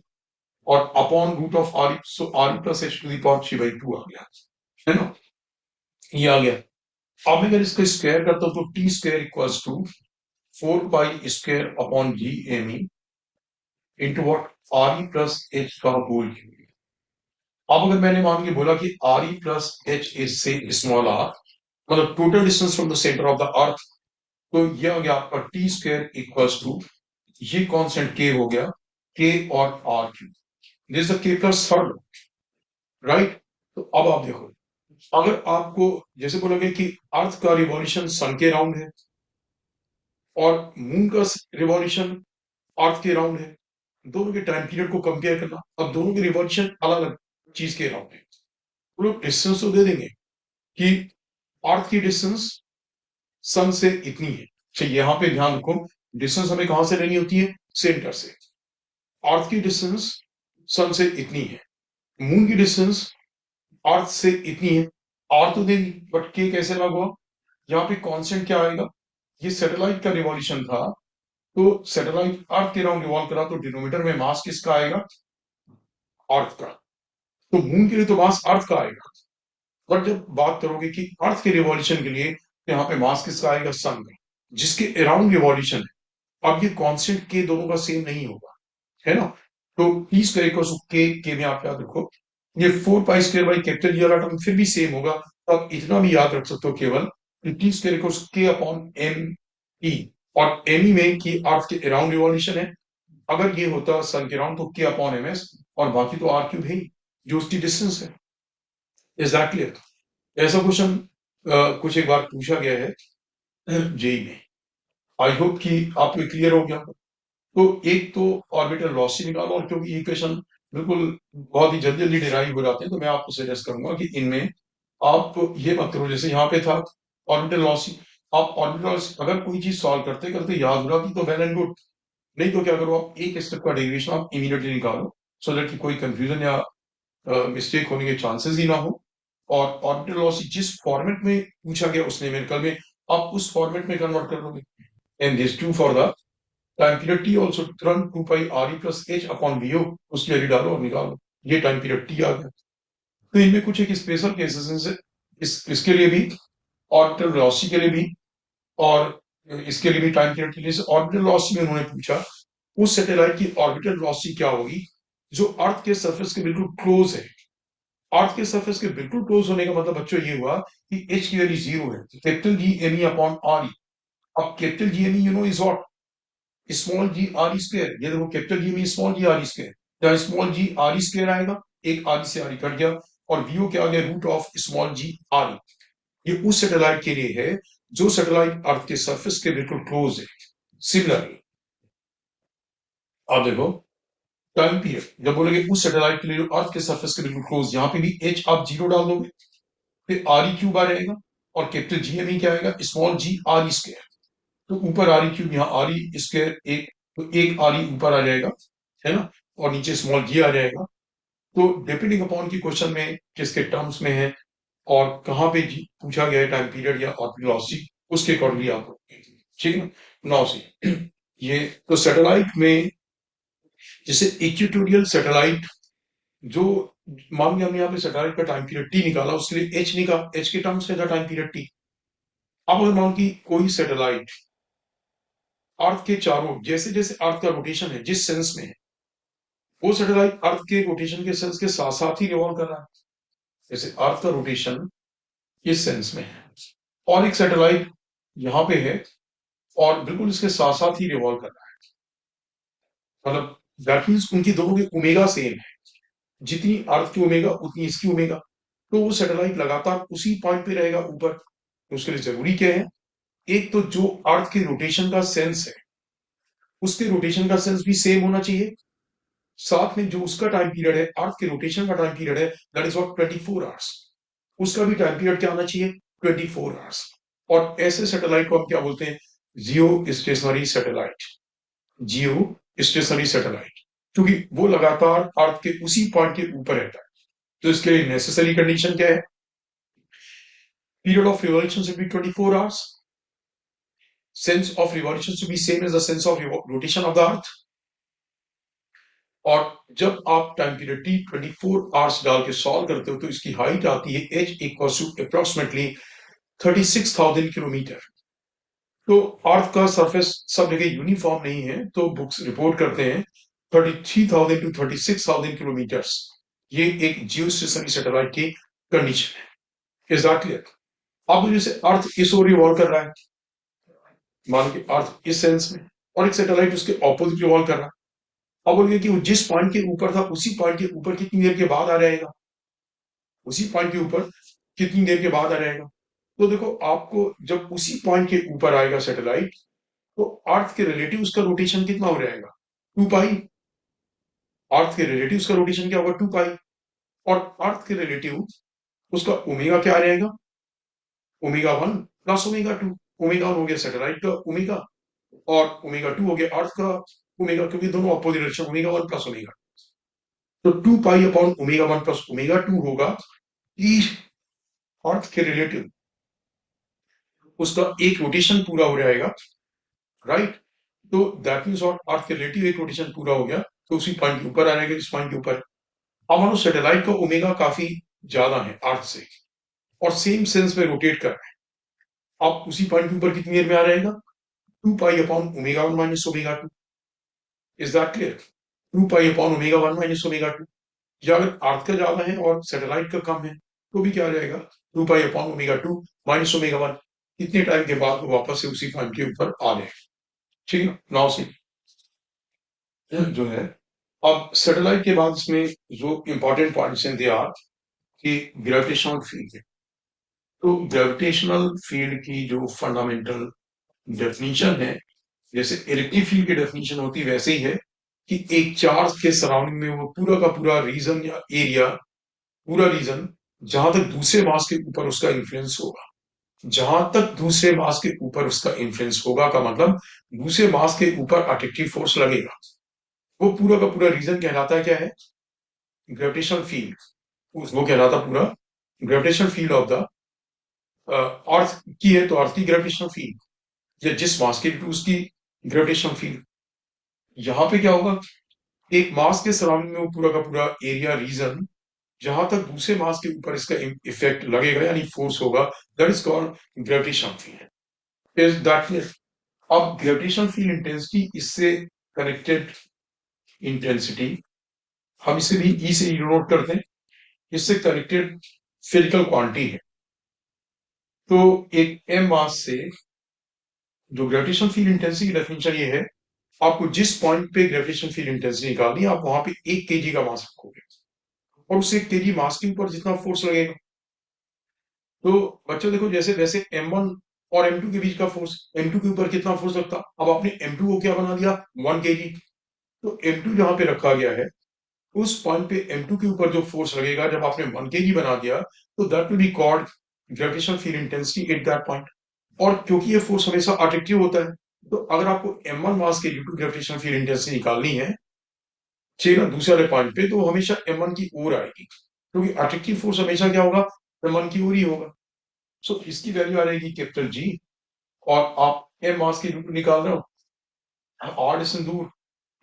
और upon root of R, so R plus H to the power 3/2 आ गया, है ना, ये आ गया। अब मैं अगर इसको स्क्वायर करता हूं तो T square equals to 4 pi square upon G M E into what, R E plus H का होल क्यूब। अब अगर मैंने मान के बोला कि R E plus H is से स्मॉल आर, मतलब total distance from the centre of the earth, तो ये आ गया आपका टी स्क्वायर इक्वल्स टू, ये कॉन्स्टेंट के हो गया, के और R cube, this is the के प्लस थर्ड, राइट। तो अब आप देखो, अगर आपको जैसे बोलोगे कि अर्थ का रिवॉल्यूशन सन के राउंड है और मून का रिवॉल्यूशन अर्थ के राउंड है, दोनों के टाइम पीरियड को कंपेयर करना, अब दोनों के रिवॉल्यूशन अलग अलग चीज के राउंड है, वो लोग डिस्टेंस तो दे देंगे कि अर्थ की डिस्टेंस सन से इतनी है, तो यहां पे ध्यान रखो, डिस्टेंस हमें कहां से लेनी होती है, सेंटर से। अर्थ की डिस्टेंस सन से इतनी है, मून की डिस्टेंस अर्थ से इतनी है, आर तो दे दी, बट के कैसे अलग हुआ, यहाँ पे कांस्टेंट क्या आएगा, ये सैटेलाइट का रिवॉल्यूशन था, तो सैटेलाइट अर्थ के राउंड रिवॉल्व करा, तो डिनोमीटर में मास किसका आएगा, अर्थ का, तो मून के लिए तो मास अर्थ का आएगा, बट जब बात करोगे कि अर्थ के रिवॉल्यूशन के लिए, तो यहाँ पे मास किसका आएगा, सन का, जिसके अराउंड रिवॉल्यूशन है। अब ये कांस्टेंट के दोनों का सेम नहीं होगा, है ना, तो टी स्क्वायर इक्वल्स के में आप याद रखो, ये 4 पाई स्क्वायर बाई कैपिटल ये वाला टर्म फिर भी सेम होगा, तो आप इतना भी याद रख सकते हो केवल कि टी स्क्वायर इक्वल्स के अपॉन एम ई, और एम ई में कि अर्थ के अराउंड रिवॉल्यूशन है, अगर ये होता सन के राउंड तो के अपॉन एम एस, और बाकी तो आर क्यूब है ही, जो उसकी डिस्टेंस है। Is that clear? ऐसा क्वेश्चन कुछ एक बार पूछा गया है जेई में, आई होप कि आपको क्लियर हो गया। तो एक तो ऑर्बिटल वेलोसिटी निकालो, और क्योंकि इक्वेशन बिल्कुल बहुत ही जल्दी जल्दी डिराइव हो जाते हैं, तो मैं आपको सजेस्ट करूंगा कि इनमें आप ये मत करो, जैसे यहाँ पे था ऑर्बिटल वेलोसिटी, आप ऑर्बिटल वेलोसिटी अगर कोई चीज सॉल्व करते करते याद हो रहा कि तो वेल एंड गुड, नहीं तो क्या करो, आप एक स्टेप का डेरिवेशन आप इमीडिएटली निकालो, सो दैट कि कोई कंफ्यूजन या मिस्टेक होने के चांसेस ही ना हो। और ऑर्बिटल वेलोसिटी जिस फॉर्मेट में पूछा गया उस न्यूमेरिकल में, आप उस फॉर्मेट में कन्वर्ट कर लोगे, and this true for the time period T also, तुरंत 2 pi R E plus H upon V O, उसकी वैल्यू डालो और निकालो, ये टाइम पीरियड टी आ गया। तो इनमें कुछ एक स्पेशल केसेस हैं, इसके लिए भी, ऑर्बिटल वेलोसिटी के लिए भी, और इसके लिए भी टाइम पीरियड के लिए। ऑर्बिटल वेलोसिटी में उन्होंने पूछा उस सैटेलाइट की ऑर्बिटल वेलोसिटी क्या होगी जो अर्थ के सरफेस के बिल्कुल क्लोज है। अर्थ के सरफेस के बिल्कुल क्लोज होने का मतलब बच्चों ये हुआ कि एच की वैल्यू 0 है, capital G M E upon R E. अब capital G M E you know is what, small G R square, ये देखो कैपिटल जी में स्मॉल जी आर स्क्वायर, जहां स्मॉल जी आर स्क्वायर आएगा, एक are से are cut गया, और वीओ क्या आ गया, root of small G R. ये उस सैटेलाइट के लिए है जो सैटेलाइट अर्थ के सरफेस के बिल्कुल क्लोज है। सिमिलरली आप देखो टाइम पीरियड जब बोलेंगे उस सैटेलाइट के लिए जो अर्थ के सरफेस के बिल्कुल क्लोज, यहां पे भी एच आप 0 डाल दोगे, फिर आर ई क्यूब आ जाएगा, और कैपिटल जी एम ई क्या आएगा, स्मॉल जी आर स्क्वायर, तो ऊपर आर ई क्यूब, यहाँ आर ई स्क्वायर एक, तो एक आर ई ऊपर आ जाएगा, है ना, और नीचे स्मॉल जी आ जाएगा। तो डिपेंडिंग अपॉन की क्वेश्चन में किसके टर्म्स में है और कहाँ पे जी पूछा गया है टाइम पीरियड या ऑर्बिटल वेलोसिटी, उसके अकॉर्डिंगली आप, ठीक है। नाउ सी, ये तो सैटेलाइट में जैसे इक्वेटोरियल सैटेलाइट, जो मान लिया हमने यहाँ पे सैटेलाइट का टाइम पीरियड टी निकाला, उसके लिए एच निकाला, एच के टर्म्स में था टाइम पीरियड टी। अब अगर मान की कोई सैटेलाइट अर्थ के चारों, जैसे जैसे अर्थ का रोटेशन है जिस सेंस में है, वो सैटेलाइट अर्थ के रोटेशन के सेंस के साथ साथ ही रिवॉल्व कर रहा है, जैसे अर्थ का रोटेशन इस सेंस में है, और एक सैटेलाइट यहाँ पे है और बिल्कुल इसके साथ साथ ही रिवॉल्व कर रहा है, मतलब दैट मीन्स उनकी दोनों की ओमेगा सेम है, जितनी अर्थ की ओमेगा उतनी इसकी ओमेगा, तो वो सैटेलाइट लगातार उसी पॉइंट पे रहेगा ऊपर। तो उसके लिए जरूरी क्या है, एक तो जो अर्थ के रोटेशन का सेंस है उसके रोटेशन का सेंस भी सेम होना चाहिए, साथ में जो उसका टाइम पीरियड है, अर्थ के रोटेशन का टाइम पीरियड है, दैट इज व्हाट 24 आवर्स, उसका भी टाइम पीरियड क्या आना चाहिए, 24 आवर्स। और ऐसे सैटेलाइट को हम क्या बोलते हैं, जियो स्टेशनरी सैटेलाइट, जियो स्टेशनरी सैटेलाइट, क्योंकि वो लगातार अर्थ के उसी पॉइंट के ऊपर रहता है। तो इसके लिए नेसेसरी कंडीशन क्या है? Period of revolution should be 24 hours. Sense of revolution should be same as the sense of rotation of the earth. और जब आप टाइम पीरियड टी 24 आवर्स डाल के सॉल्व करते हो तो इसकी हाइट आती है h equal to approximately 36,000 kilometre. तो अर्थ का सरफेस सब जगह यूनिफॉर्म नहीं है, तो बुक्स रिपोर्ट करते हैं 33,000 टू 36,000 किलोमीटर्स। ये एक जियोस्टेशनरी सैटेलाइट की कंडीशन है। Is that clear? अब जैसे अर्थ इस ओर रिवॉल्व कर रहा है, मान के अर्थ इस सेंस में, और एक सैटेलाइट उसके ऑपोजिट रिवॉल्व कर रहा है। अब बोलिए कि वो जिस पॉइंट के ऊपर था उसी पॉइंट के ऊपर कितनी देर के बाद आ जाएगा? उसी पॉइंट के ऊपर कितनी देर के बाद आ जाएगा? तो देखो, आपको जब उसी पॉइंट के ऊपर आएगा सैटेलाइट, तो अर्थ के रिलेटिव उसका रोटेशन कितना हो जाएगा? 2 पाई। अर्थ के रिलेटिव उसका रोटेशन क्या होगा? 2 पाई। और अर्थ के रिलेटिव उसका ओमेगा क्या आ जाएगा? Omega 1 plus omega 2। ओमेगा 1 हो गया सैटेलाइट का ओमेगा, और ओमेगा 2 हो गया अर्थ का ओमेगा, क्योंकि दोनों opposite direction, omega 1 plus omega. तो 2 pi upon omega 1 plus omega 2 होगा कि अर्थ के रिलेटिव उसका एक रोटेशन पूरा हो जाएगा, राइट? तो दैट मीन्स और अर्थ के रिलेटिव एक रोटेशन पूरा हो गया, तो उसी पॉइंट के ऊपर आ जाएगा, इस पॉइंट के ऊपर। अब मानो सैटेलाइट का ओमेगा काफी ज्यादा है अर्थ से, और सेम सेंस में रोटेट कर रहे हैं। अब उसी पॉइंट के ऊपर कितनी देर में आ जाएगा? 2 pi upon omega 1 minus omega 2। Is that clear? 2 pi upon omega 1 minus omega 2। या अगर अर्थ का ज्यादा है और सैटेलाइट का कम है, तो भी क्या आ जाएगा? 2 pi upon omega 2 minus omega 1। इतने टाइम के बाद वो वापस से उसी पॉइंट के ऊपर आ जाए। ठीक है, नाउ सी जो है, अब सैटेलाइट के बाद इसमें जो इंपॉर्टेंट पॉइंट्स हैं दे आर कि ग्रेविटेशनल फील्ड है। तो ग्रेविटेशनल फील्ड की जो फंडामेंटल डेफिनेशन है, जैसे इलेक्ट्रिक फील्ड की डेफिनेशन होती है, वैसे ही है कि एक चार्ज के सराउंडिंग में वो पूरा का पूरा रीजन या एरिया, पूरा रीजन जहां तक दूसरे मास के ऊपर उसका इन्फ्लुएंस होगा, जहां तक दूसरे मास के ऊपर उसका इन्फ्लुएंस होगा का मतलब दूसरे मास के ऊपर अट्रैक्टिव फोर्स लगेगा, वो पूरा का पूरा रीजन कहलाता है क्या है? Gravitational field. वो कहलाता पूरा ग्रेविटेशनल फील्ड ऑफ द अर्थ की है, तो अर्थ की ग्रेविटेशनल फील्ड या जिस मास की उसकी ग्रेविटेशनल फील्ड। यहां पे क्या होगा? एक मास के सराउंडिंग में वो पूरा का पूरा एरिया रीजन जहां तक दूसरे मास के ऊपर इसका इफेक्ट लगेगा यानी फोर्स होगा, that is called gravitational field. Is that clear? अब ग्रेविटेशनल फील्ड इंटेंसिटी, इससे कनेक्टेड इंटेंसिटी, हम इसे भी ई से डिनोट करते हैं, इससे कनेक्टेड फिजिकल क्वांटिटी है। तो एक एम मास से जो ग्रेविटेशनल फील्ड इंटेंसिटी की डेफिनेशन ये है, आपको जिस पॉइंट पे ग्रेविटेशनल फील्ड इंटेंसिटी निकालनी है, आप वहां पे 1 kg का मास रखोगे, और उस 1 kg मास के ऊपर जितना फोर्स लगेगा, तो बच्चों देखो, जैसे वैसे M1 और M2 के बीच का फोर्स, M2 के ऊपर कितना फोर्स लगता, अब आपने M2 को क्या बना दिया? 1 kg। तो M2 जहां पे रखा गया है, उस पॉइंट पे M2 के ऊपर जो फोर्स लगेगा जब आपने 1 kg बना दिया, तो that will be called gravitational field intensity at that point. और क्योंकि ये फोर्स हमेशा अट्रैक्टिव होता है, तो अगर आपको M1 मास के due to gravitational field intensity निकालनी है, चाहिए ना, दूसरे वाले पॉइंट पे, तो वो हमेशा M1 की ओर आएगी, क्योंकि अट्रैक्टिव फोर्स हमेशा क्या होगा? M1 की ओर ही होगा। सो इसकी वैल्यू आ रहेगी कैपिटल जी, और आप एम मास की रूट निकाल रहे हो आर डिस्टेंस दूर,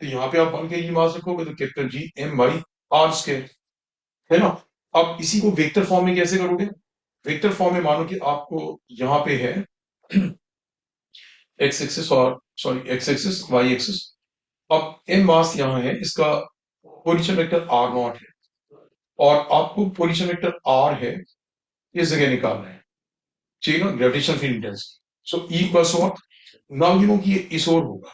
तो यहाँ पे आप 1 kg मास रखोगे तो capital G M by R square, है ना? अब इसी को वेक्टर फॉर्म में कैसे करोगे? वेक्टर फॉर्म में मानो कि आपको यहाँ पे है एक्स एक्सिस और sorry X axis Y axis, अब एम मास यहाँ है, इसका पोजीशन वेक्टर आर नॉट है, और आपको पोजीशन वेक्टर आर है इस जगह निकालना है, चाहिए ना, gravitation field intensity. So E equals what? Now you know कि ये इस ओर होगा,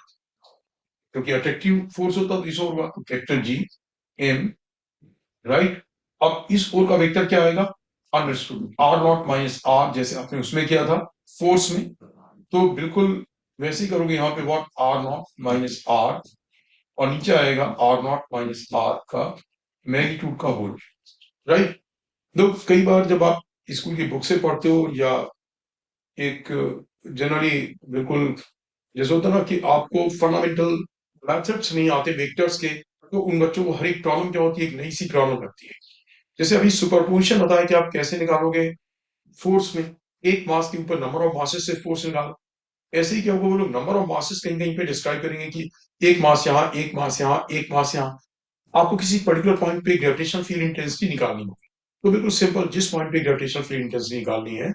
क्योंकि अट्रैक्टिव फोर्स होता तो इस ओर होगा, तो वेक्टर जी एम, राइट? अब इस ओर का वेक्टर क्या आएगा? Understood R naught minus R, जैसे आपने उसमें किया था फोर्स में, तो बिल्कुल वैसे ही करोगे यहाँ पे, what? R naught minus R, और नीचे आएगा आर नॉट माइनस आर का मैग्नीट्यूड का होल, राइट? तो कई बार जब आप स्कूल की बुक से पढ़ते हो, या एक जनरली बिल्कुल जैसे होता है ना कि आपको फंडामेंटल मेथड्स नहीं आते वेक्टर्स के, तो उन बच्चों को हर एक प्रॉब्लम क्या होती है? एक नई सी प्रॉब्लम लगती है। जैसे अभी सुपरपोजिशन होता है कि आप कैसे निकालोगे फोर्स में, एक मास के ऊपर नंबर ऑफ मासेस से फोर्स निकालो। ऐसे ही क्या होगा, वो लोग नंबर ऑफ मासेस कहीं कहीं पे डिस्क्राइब करेंगे कि एक मास यहाँ, एक मास यहाँ, एक मास यहाँ। आपको किसी पर्टिकुलर पॉइंट पे ग्रेविटेशनल फील्ड इंटेंसिटी निकालनी होगी, तो बिल्कुल सिंपल, जिस पॉइंट पे ग्रेविटेशनल फील्ड इंटेंसिटी निकालनी है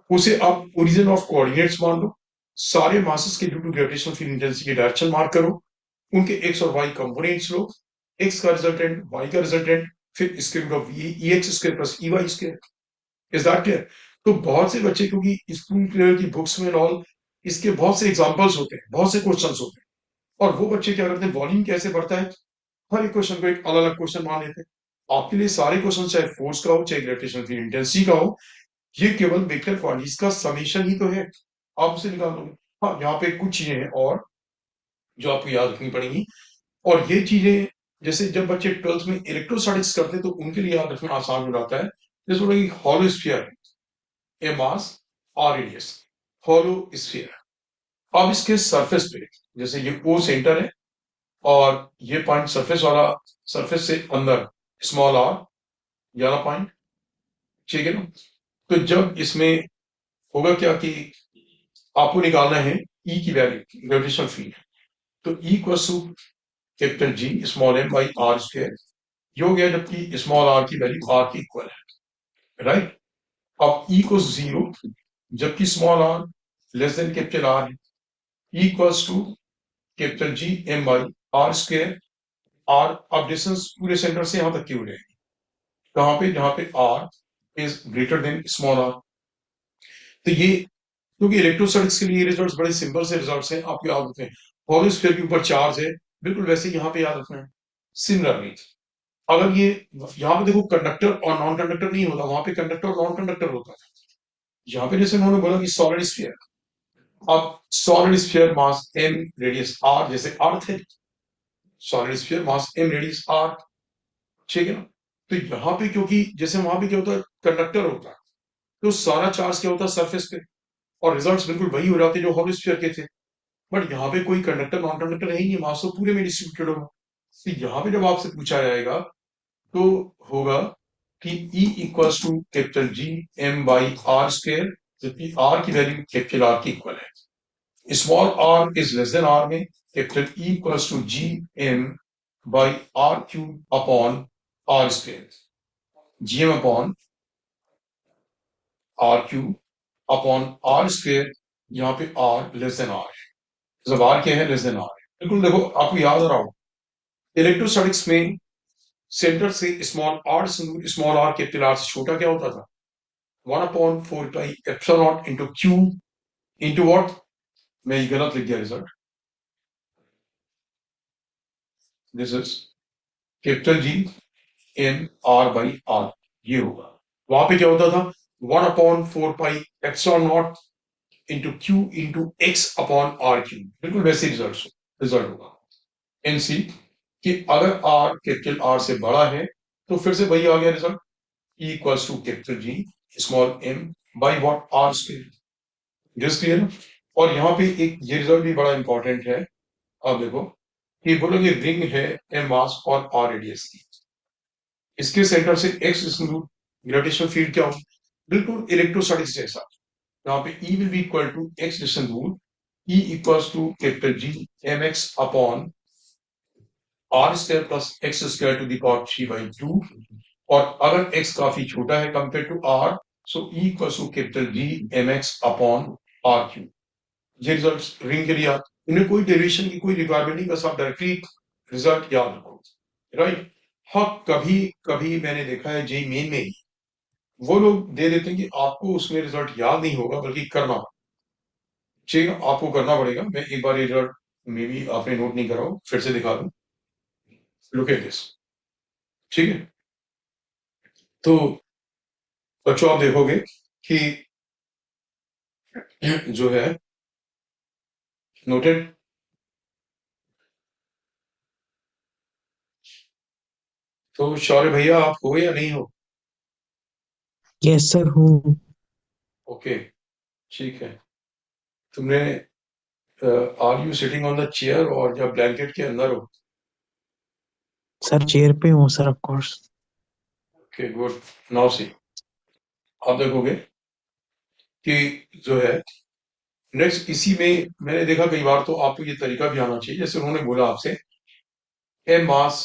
उसे आप ओरिजिन ऑफ कोऑर्डिनेट्स मान लो, सारे मासेस के due to gravitational field intensity की डायरेक्शन मार्क करो, उनके एक्स और वाई कंपोनेंट्स लो, एक्स का रिजल्टेंट, वाई का रिजल्टेंट, फिर square root of E X square plus E Y square. Is that clear? तो बहुत से बच्चे, क्योंकि स्कूल लेवल की बुक्स में ऑल इसके बहुत से एग्जांपल्स होते हैं, बहुत से क्वेश्चंस होते हैं, और वो बच्चे क्या करते हैं, वॉल्यूम कैसे बढ़ता है, हर एक क्वेश्चन को एक अलग अलग क्वेश्चन मान लेते हैं। आपके लिए सारे क्वेश्चन, चाहे फोर्स का हो चाहे ग्रेविटेशनल फील्ड इंटेंसिटी का हो, ये केवल वेक्टर क्वांटिटीज का समेशन ही तो है, आप उसे निकाल लोगे। हाँ, यहाँ पे कुछ चीजें हैं और जो आपको याद रखनी पड़ेगी, और ये चीजें जैसे जब बच्चे 12th में इलेक्ट्रोस्टैटिक्स करते हैं तो उनके लिए याद रखना आसान हो जाता है। जैसे बोला कि हॉलो स्फीयर है, ए मास आर रेडियस, हॉलो स्फीयर। अब इसके सरफेस पे, जैसे ये ओ सेंटर है और ये पॉइंट सरफेस वाला, सरफेस से अंदर स्मॉल आर ये वाला पॉइंट, ठीक है ना? तो जब इसमें होगा क्या कि आपको निकालना है ई की वैल्यू, ग्रेविटेशनल फील्ड, तो E equal to capital G small M by R square, ये हो गया, जबकि स्मॉल आर की वैल्यू आर की इक्वल है, राइट? अब ई को जीरो, जबकि small R less than capital R है, E equals to capital G M by R square. R, अब डिस्टेंस पूरे सेंटर से यहां तक की हो जाएगी, कहां पे, जहां पे R is greater than small R. तो ये, क्योंकि इलेक्ट्रोस्टैटिक्स के लिए रिजल्ट्स बड़े सिंपल से रिजल्ट्स हैं, आपको याद रखने हैं। हॉलो स्फीयर के ऊपर चार्ज है, बिल्कुल वैसे ही यहाँ पे याद रखना है। सिमिलरली अगर ये, यहाँ पे देखो कंडक्टर और नॉन कंडक्टर नहीं होता, वहां पे कंडक्टर और नॉन कंडक्टर होता है। यहाँ पे जैसे उन्होंने बोला कि सॉलिड स्फीयर, अब solid sphere mass M radius R, जैसे अर्थ है, solid sphere mass M radius R, ठीक है ना? तो यहाँ पे क्योंकि जैसे वहां पे क्या होता है, कंडक्टर होता है, तो सारा चार्ज क्या होता है सरफेस पे, और रिजल्ट्स बिल्कुल वही हो जाते जो हॉलो स्फीयर के थे। बट यहाँ पे कोई कंडक्टर नॉन कंडक्टर है ही नहीं, मास तो पूरे में डिस्ट्रीब्यूटेड होगा। तो यहाँ पे जब आपसे पूछा जाएगा तो होगा कि E equals to capital G M by R square, जबकि आर की वैल्यू कैपिटल आर की इक्वल है। Small R is less than R में capital E equals to G M by R cube upon R square, G M upon R cube upon R square. यहाँ पे are less than are है, जब are क्या है, less than are है। बिल्कुल देखो, आपको याद आ रहा हो इलेक्ट्रोस्टैटिक्स में सेंटर से स्मॉल आर से दूर स्मॉल आर कैपिटल आर से छोटा क्या होता था, 1/4 pi epsilon naught into Q into what, मैं ये गलत लिख दिया result, this is capital G M R by R, ये होगा। वहां पे क्या होता था, 1/4 pi epsilon naught into Q into X upon R Q, बिल्कुल वैसे रिजल्ट होगा। एनसी कि अगर आर कैपिटल आर से बड़ा है तो फिर से वही आ गया result, E equals to capital G small M by what, R square. This clear? और यहाँ पे एक ये रिजल्ट भी बड़ा इंपॉर्टेंट है। अब देखो कि बोलो ये रिंग है एम मास और आर रेडियस की, इसके सेंटर से एक्स दूर ग्रेविटेशनल फील्ड क्या हो, बिल्कुल इलेक्ट्रोस्टैटिक्स जैसा। यहाँ पे E will be equal to X distance दूर, E equals to capital G M X upon R square plus X square to the power 3/2। और अगर x काफी छोटा है compare to r, so E equals to capital G M X upon R Q. ये result ring के लिए इन्हें कोई डेरिवेशन की कोई रिक्वायरमेंट नहीं, बस आप डायरेक्टली रिजल्ट याद रखो, राइट? हाँ, कभी कभी मैंने देखा है जेई मेन में ही वो लोग दे देते हैं कि आपको उसमें रिजल्ट याद नहीं होगा बल्कि करना, ठीक है? आपको करना पड़ेगा। मैं एक बार ये रिजल्ट, मे बी आपने नोट नहीं करा हो, फिर से दिखा दूं, लुक एट दिस, ठीक है? तो बच्चों आप देखोगे कि जो है नोटेड, तो शौर्य भैया आप हो या नहीं हो? यस सर हूँ। ओके, ठीक है। तुमने, are you sitting on the chair और या ब्लैंकेट के अंदर हो? सर चेयर पे हूँ sir of course. Okay good. Now see, आप देखोगे कि जो है नेक्स्ट इसी में मैंने देखा कई बार, तो आपको ये तरीका भी आना चाहिए। जैसे उन्होंने बोला आपसे एम मास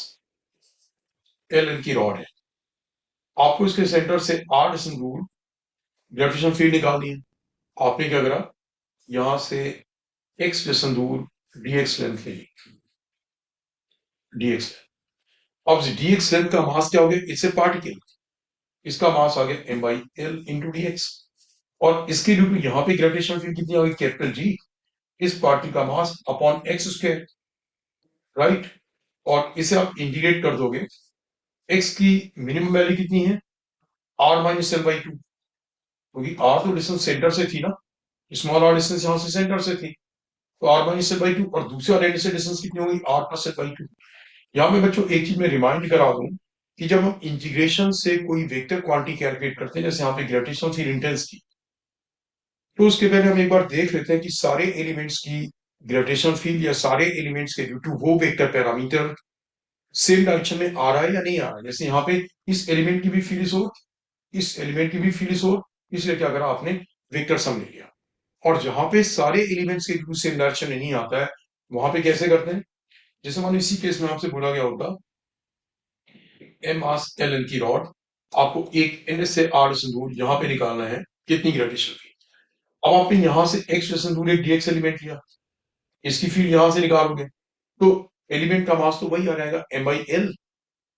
एल की रॉड है, आपको इसके सेंटर से 8 दूर ग्रेविटेशन फील्ड निकालनी है। आपने क्या करा, यहां से एक्स डिस्टेंस दूर डीएक्स लेंथ ले ली, डीएक्स। अब डीएक्स लेंथ का मास क्या हो गया, इससे पार्टिकल, इसका मास आ गया M by L into D X. और इसकी ड्यू टू यहाँ पे ग्रेविटेशन फील्ड कितनी आ गई, कैपिटल जी, इस पार्टिकल का mass upon x square, right. और इसे आप इंटीग्रेट कर दोगे, एक्स की मिनिमम वैल्यू कितनी है, R minus L by two, क्योंकि आर तो डिस्टेंस सेंटर से थी ना, स्मॉल आर डिस्टेंस यहां से सेंटर से थी, तो R minus L by two, और दूसरे वाले से डिस्टेंस कितनी होगी, R plus L by two. यहाँ पे बच्चों एक चीज में रिमाइंड करा दूं कि जब हम इंटीग्रेशन से कोई वेक्टर क्वांटिटी कैलकुलेट करते हैं, जैसे यहाँ पे ग्रेविटेशनल फील्ड इंटेंस की, तो उसके पहले हम एक बार देख लेते हैं कि सारे एलिमेंट्स की ग्रेविटेशनल फील्ड या सारे एलिमेंट्स के ड्यू टू वो वेक्टर पैरामीटर सेम डायरेक्शन में आ रहा है या नहीं आ रहा है। जैसे यहाँ पे इस एलिमेंट की भी फील्ड इस ओर, इस एलिमेंट की भी फील्ड इस ओर, इसलिए क्या करा आपने, वेक्टर सम ले लिया। और जहां पे सारे एलिमेंट्स के ड्यू सेम डायरेक्शन में नहीं आता है, वहां पे कैसे करते हैं, जैसे मान लो इसी केस में आपसे बोला गया होता एम मास एल एन की रॉड, आपको एक एन से आर दूर यहाँ पे निकालना है कितनी ग्रेविटेशन फील्ड। अब आपने यहां से एक्स दूर एक डीएक्स एलिमेंट लिया, इसकी फील्ड यहां से निकालोगे, तो एलिमेंट का मास तो वही आ जाएगा M by L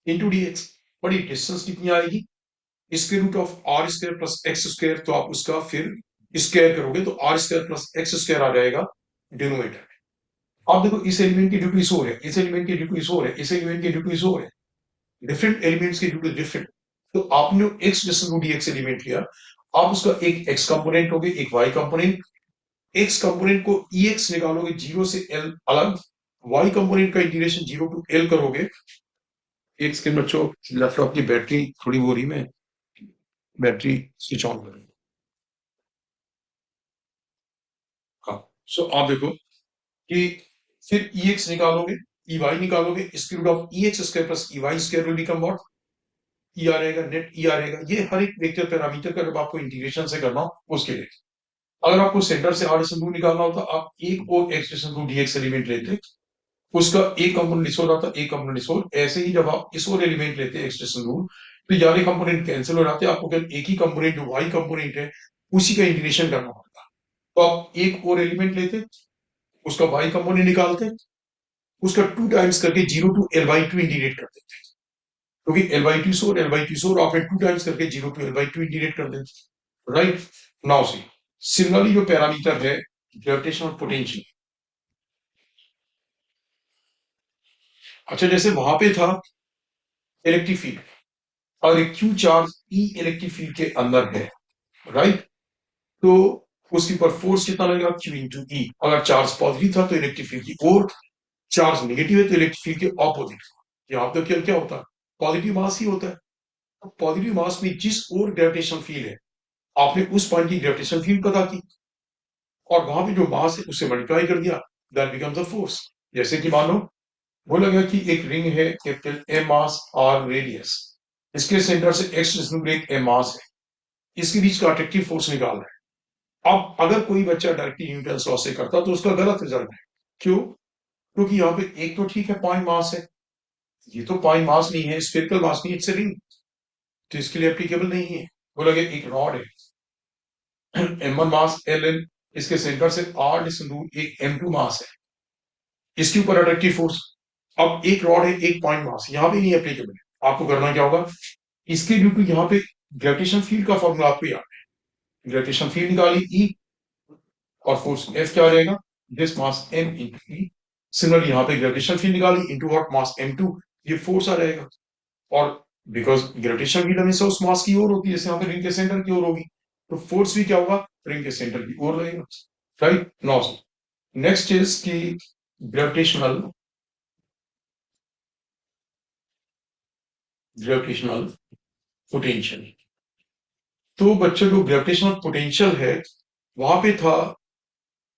into dx. बड़ी डिस्टेंस कितनी आएगी, square root of R square plus X square, तो आप उसका फिर स्क्वायर करोगे तो R square plus X square आ जाएगा डिनोमिनेटर। आप देखो इस एलिमेंट की ड्यू टू इस हो है, इस एलिमेंट की ड्यू टू इस हो है, इस एलिमेंट की ड्यू टू इस हो है, डिफरेंट एलिमेंट्स के ड्यू टू डिफरेंट। तो आपने एक्स डिस्टेंस को डीएक्स एलिमेंट लिया, आप उसका एक एक्स कंपोनेंट होगे एक वाई कंपोनेंट, एक्स कंपोनेंट को ई एक्स निकालोगे जीरो से एल अलग, वाई कंपोनेंट का इंटीग्रेशन जीरो टू एल करोगे। एक सेकंड बच्चों, लैपटॉप की बैटरी थोड़ी वो रही, मैं बैटरी स्विच ऑन करूँ। हाँ, सो आप देखो कि फिर ई एक्स निकालोगे, ई वाई निकालोगे, square root of E X square plus E Y square will become what, E आ रहेगा, नेट ई आ रहेगा। ये हर एक वेक्टर पैरामीटर का जब आपको इंटीग्रेशन से करना हो उसके लिए। अगर आपको सेंटर से आर डिस्टेंस दूर निकालना होता, आप एक और एक्स डिस्टेंस दूर डीएक्स एलिमेंट लेते, उसका एक कंपोनेंट इस ओर आता, एक कंपोनेंट इस ओर। ऐसे ही जब आप इस ओर एलिमेंट लेते एक्स डिस्टेंस दूर, तो यारे कंपोनेंट कैंसिल हो जाते, आपको केवल एक ही कंपोनेंट जो वाई कंपोनेंट है उसी का इंटीग्रेशन करना पड़ता। तो आप एक और एलिमेंट लेते, उसका वाई कंपोनेंट निकालते, उसका टू टाइम्स करके zero to L by two integrate कर देते, क्योंकि एल बाई टू सोर एल बाई टू सोर आपने टू टाइम्स करके zero to L by two integrate कर देते, राइट। नाउ सी, सिमिलरली जो पैरामीटर है ग्रेविटेशनल पोटेंशियल, अच्छा जैसे वहां पे था इलेक्ट्रिक फील्ड, और एक Q charge E electric field के अंदर है, राइट, तो उसके ऊपर फोर्स कितना लगेगा, क्यू इंटू ई। अगर चार्ज पॉजिटिव था तो इलेक्ट्रिक फील्ड की ओर, चार्ज नेगेटिव है तो इलेक्ट्रिक फील्ड के ऑपोजिट। यहाँ पे क्या क्या होता है, पॉजिटिव मास ही होता है। तो पॉजिटिव मास में जिस ओर ग्रेविटेशन फील्ड है, आपने उस पॉइंट की ग्रेविटेशन फील्ड पता की, और वहां पे जो मास है उससे मल्टीप्लाई कर दिया, दैट बिकम्स द फोर्स। जैसे कि मान लो बोला गया कि एक रिंग है capital M mass R radius, इसके सेंटर से एक्स दूर एक एम मास है, इसके बीच का अट्रैक्टिव फोर्स निकालना है। अब अगर कोई बच्चा डायरेक्टली न्यूटन लॉ से करता तो उसका गलत रिजल्ट है। क्यों, क्योंकि यहाँ पे एक तो ठीक है पॉइंट मास है, ये तो पॉइंट मास नहीं है, स्फेरिकल मास नहीं, इट्स रिंग, तो इसके लिए एप्लीकेबल नहीं है। बोला गया एक रॉड है M one mass L and, इसके सेंटर से आर डिस्टेंस दूर एक एम टू मास है, इसके ऊपर अट्रैक्टिव फोर्स। अब एक रॉड है एक पॉइंट मास, यहाँ पे नहीं एप्लीकेबल है। आपको करना क्या होगा, इसके ड्यू टू यहाँ पे ग्रेविटेशन फील्ड का फॉर्मूला आपको याद है, ग्रेविटेशन फील्ड निकाली ई, और फोर्स एफ क्या आ जाएगा, this mass M into E. Similarly यहाँ पे ग्रेविटेशन फील्ड निकाली into what, mass M two, ये फोर्स आ जाएगा। और बिकॉज ग्रेविटेशन फील्ड हमेशा उस मास की ओर होती है, जैसे यहाँ पे रिंग के सेंटर की ओर होगी, तो फोर्स भी क्या होगा, रिंग के सेंटर की ओर रहेगा, राइट। नाउ नेक्स्ट इज की ग्रेविटेशनल ग्रेविटेशनल पोटेंशियल। तो बच्चों जो ग्रेविटेशनल पोटेंशियल है, वहां पे था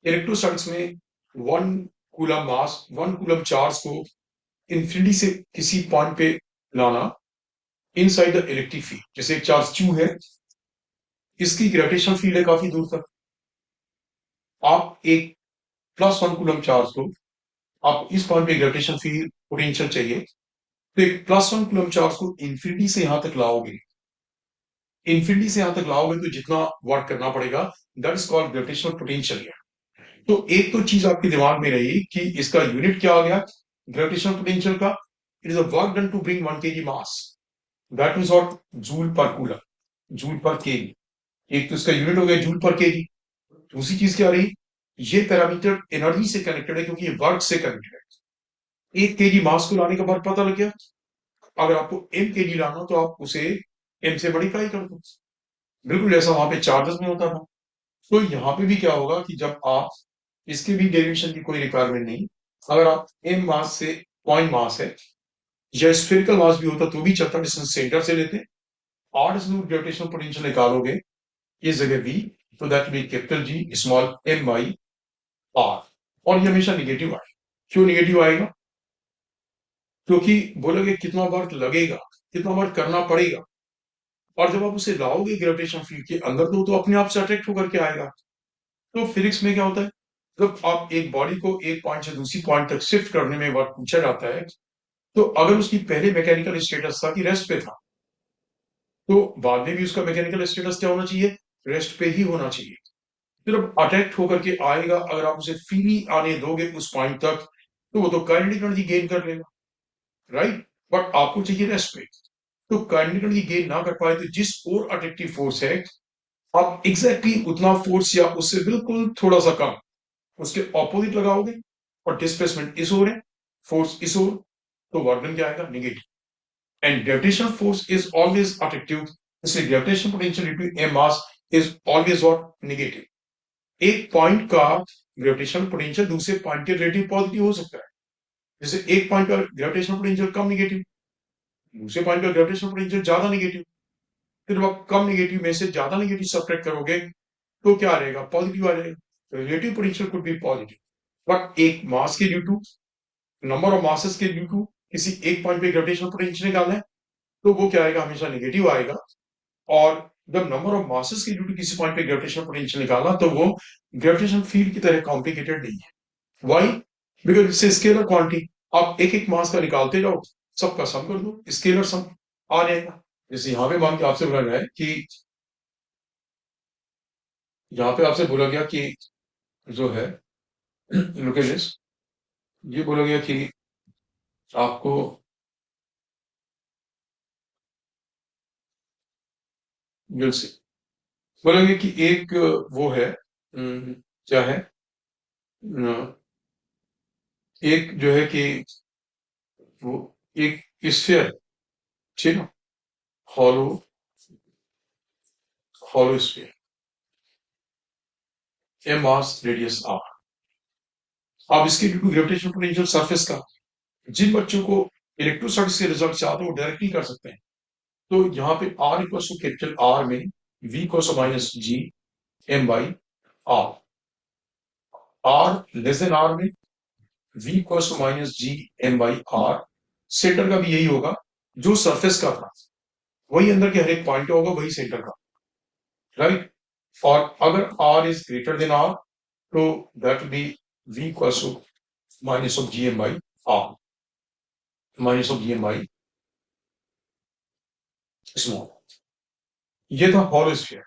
इलेक्ट्रोस्टैटिक्स में वन कूलम मास, वन कूलम चार्ज को इंफिनिटी से किसी पॉइंट पे लाना, इनसाइड द इलेक्ट्रिक फील्ड। जैसे एक चार्ज क्यू है, इसकी ग्रेविटेशनल फील्ड है काफी दूर तक। आप एक +1 कूलम चार्ज को, आप इस पॉइंट पे ग्रेविटेशनल फील्ड पोटेंशियल चाहिए, तो एक +1 कूलम चार्ज को इंफिनिटी से यहां तक लाओगे, इंफिनिटी से यहां तक लाओगे तो जितना वर्क करना पड़ेगा, that is called gravitational potential. तो एक तो चीज आपके दिमाग में रही कि इसका यूनिट क्या आ गया ग्रेविटेशनल पोटेंशियल का, it is a work done to bring 1 kg mass, that is what joule per coulomb, joule per KG. एक तो इसका यूनिट हो गया जूल पर केजी। दूसरी चीज क्या रही, ये पैरामीटर एनर्जी से कनेक्टेड है क्योंकि ये वर्क से कनेक्टेड है। 1 kg मास को लाने का वर्क पता लग गया, अगर आपको m kg लाना तो आप उसे m से मल्टीप्लाई कर दो, बिल्कुल ऐसा वहां पे चार्जेस में होता था। तो यहाँ पे भी क्या होगा कि जब आप, इसके भी डेरिवेशन की कोई रिक्वायरमेंट नहीं, अगर आप m मास से, पॉइंट मास है या स्फेरिकल मास भी होता तो भी चलता, डिस्टेंस सेंटर से लेते, 8 ग्रेविटेशनल पोटेंशियल निकालोगे इस जगह v, तो that be capital G small m by r। और ये हमेशा निगेटिव आएगा। क्यों निगेटिव आएगा, क्योंकि बोलोगे कितना वर्क लगेगा, कितना वर्क करना पड़ेगा, और जब आप उसे लाओगे ग्रेविटेशन फील्ड के अंदर तो अपने आप से अट्रैक्ट होकर के आएगा। तो फिजिक्स में क्या होता है, जब आप एक बॉडी को एक पॉइंट से दूसरी पॉइंट तक शिफ्ट करने में वर्क पूछा जाता है, तो अगर उसकी पहले मैकेनिकल स्टेटस था कि रेस्ट पे था, तो बाद में भी उसका मैकेनिकल स्टेटस क्या होना चाहिए, रेस्ट पे ही होना चाहिए। फिर अब अट्रैक्ट होकर के आएगा, अगर आप उसे फ्रीली आने दोगे उस पॉइंट तक, तो वो तो काइनेटिक एनर्जी गेन कर लेगा, राइट। बट आपको चाहिए रेस्ट पे, तो काइनेटिक एनर्जी गेन ना कर पाए तो जिस और अट्रैक्टिव फोर्स है, आप एग्जैक्टली उतना फोर्स या उससे बिल्कुल थोड़ा सा कम उसके ऑपोजिट लगाओगे, और डिस्प्लेसमेंट इस ओर है, फोर्स इस ओर, तो वर्क डन क्या आएगा, negative. And gravitational force is always attractive, इसलिए gravitational potential due to M mass is always what, negative. एक पॉइंट का ग्रेविटेशनल पोटेंशियल दूसरे पॉइंट के रिलेटिव पॉजिटिव हो सकता है। जैसे एक पॉइंट का ग्रेविटेशनल पोटेंशियल कम नेगेटिव, दूसरे पॉइंट का ग्रेविटेशनल पोटेंशियल ज्यादा नेगेटिव। फिर जब आप कम नेगेटिव में से ज्यादा नेगेटिव सब्ट्रैक्ट करोगे, तो क्या रहेगा, पॉजिटिव आ जाएगा। Relative potential could be positive, but एक मास के due to, number of masses के ड्यू टू किसी एक पॉइंट पे ग्रेविटेशनल पोटेंशियल निकालना है, तो वो क्या आएगा, हमेशा नेगेटिव आएगा। और जब नंबर ऑफ मासेस के ड्यू टू किसी पॉइंट पे ग्रेविटेशनल पोटेंशियल निकालना, तो वो ग्रेविटेशन फील्ड की तरह कॉम्प्लिकेटेड नहीं है। वाई, बिकॉज इससे स्केलर क्वांटिटी, आप एक एक मास का निकालते जाओ, सबका सम कर दो, स्केलर सम आ जाएगा। जैसे यहाँ पे मान के आपसे बोला गया है कि, यहाँ पे आपसे बोला गया कि जो है लुक एट दिस, ये बोला गया कि आपको विल से बोला गया कि एक वो है, क्या है, एक जो है कि वो एक स्फीयर, ठीक है, hollow, hollow sphere, M mass radius R. अब इसके due to gravitational potential surface का, जिन बच्चों को इलेक्ट्रोस्टैटिक्स के रिजल्ट चाहते हैं वो डायरेक्टली कर सकते हैं। तो यहाँ पे R equal to capital R में V equal to minus G M by R, R less than R में V equal to minus G M by R. Centre का भी यही होगा, जो सरफेस का था वही अंदर के हर एक पॉइंट का होगा, वही सेंटर का, राइट। और अगर R is greater than R, तो that will be V equal to minus of G M by R, minus of G M by small. ये था हॉलो स्फीयर।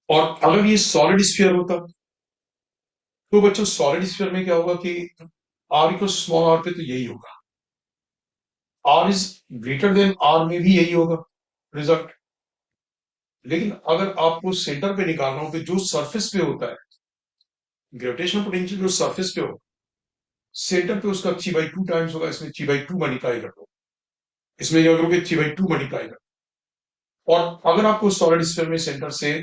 और अगर ये सॉलिड स्फीयर होता, तो बच्चों सॉलिड स्फीयर में क्या होगा कि आर इक्वल स्मॉल आर पे तो यही होगा, R is greater than R में भी यही होगा रिजल्ट। लेकिन अगर आपको सेंटर पे निकालना हो, तो जो सरफेस पे होता है ग्रेविटेशनल पोटेंशियल, जो सरफेस पे हो, सेंटर पे उसका 3/2 टाइम्स होगा, इसमें 3/2 मल्टीप्लाई कर दो, इसमें क्या करोगे 3/2 मल्टीप्लाई कर। और अगर आपको सॉलिड स्फीयर में सेंटर से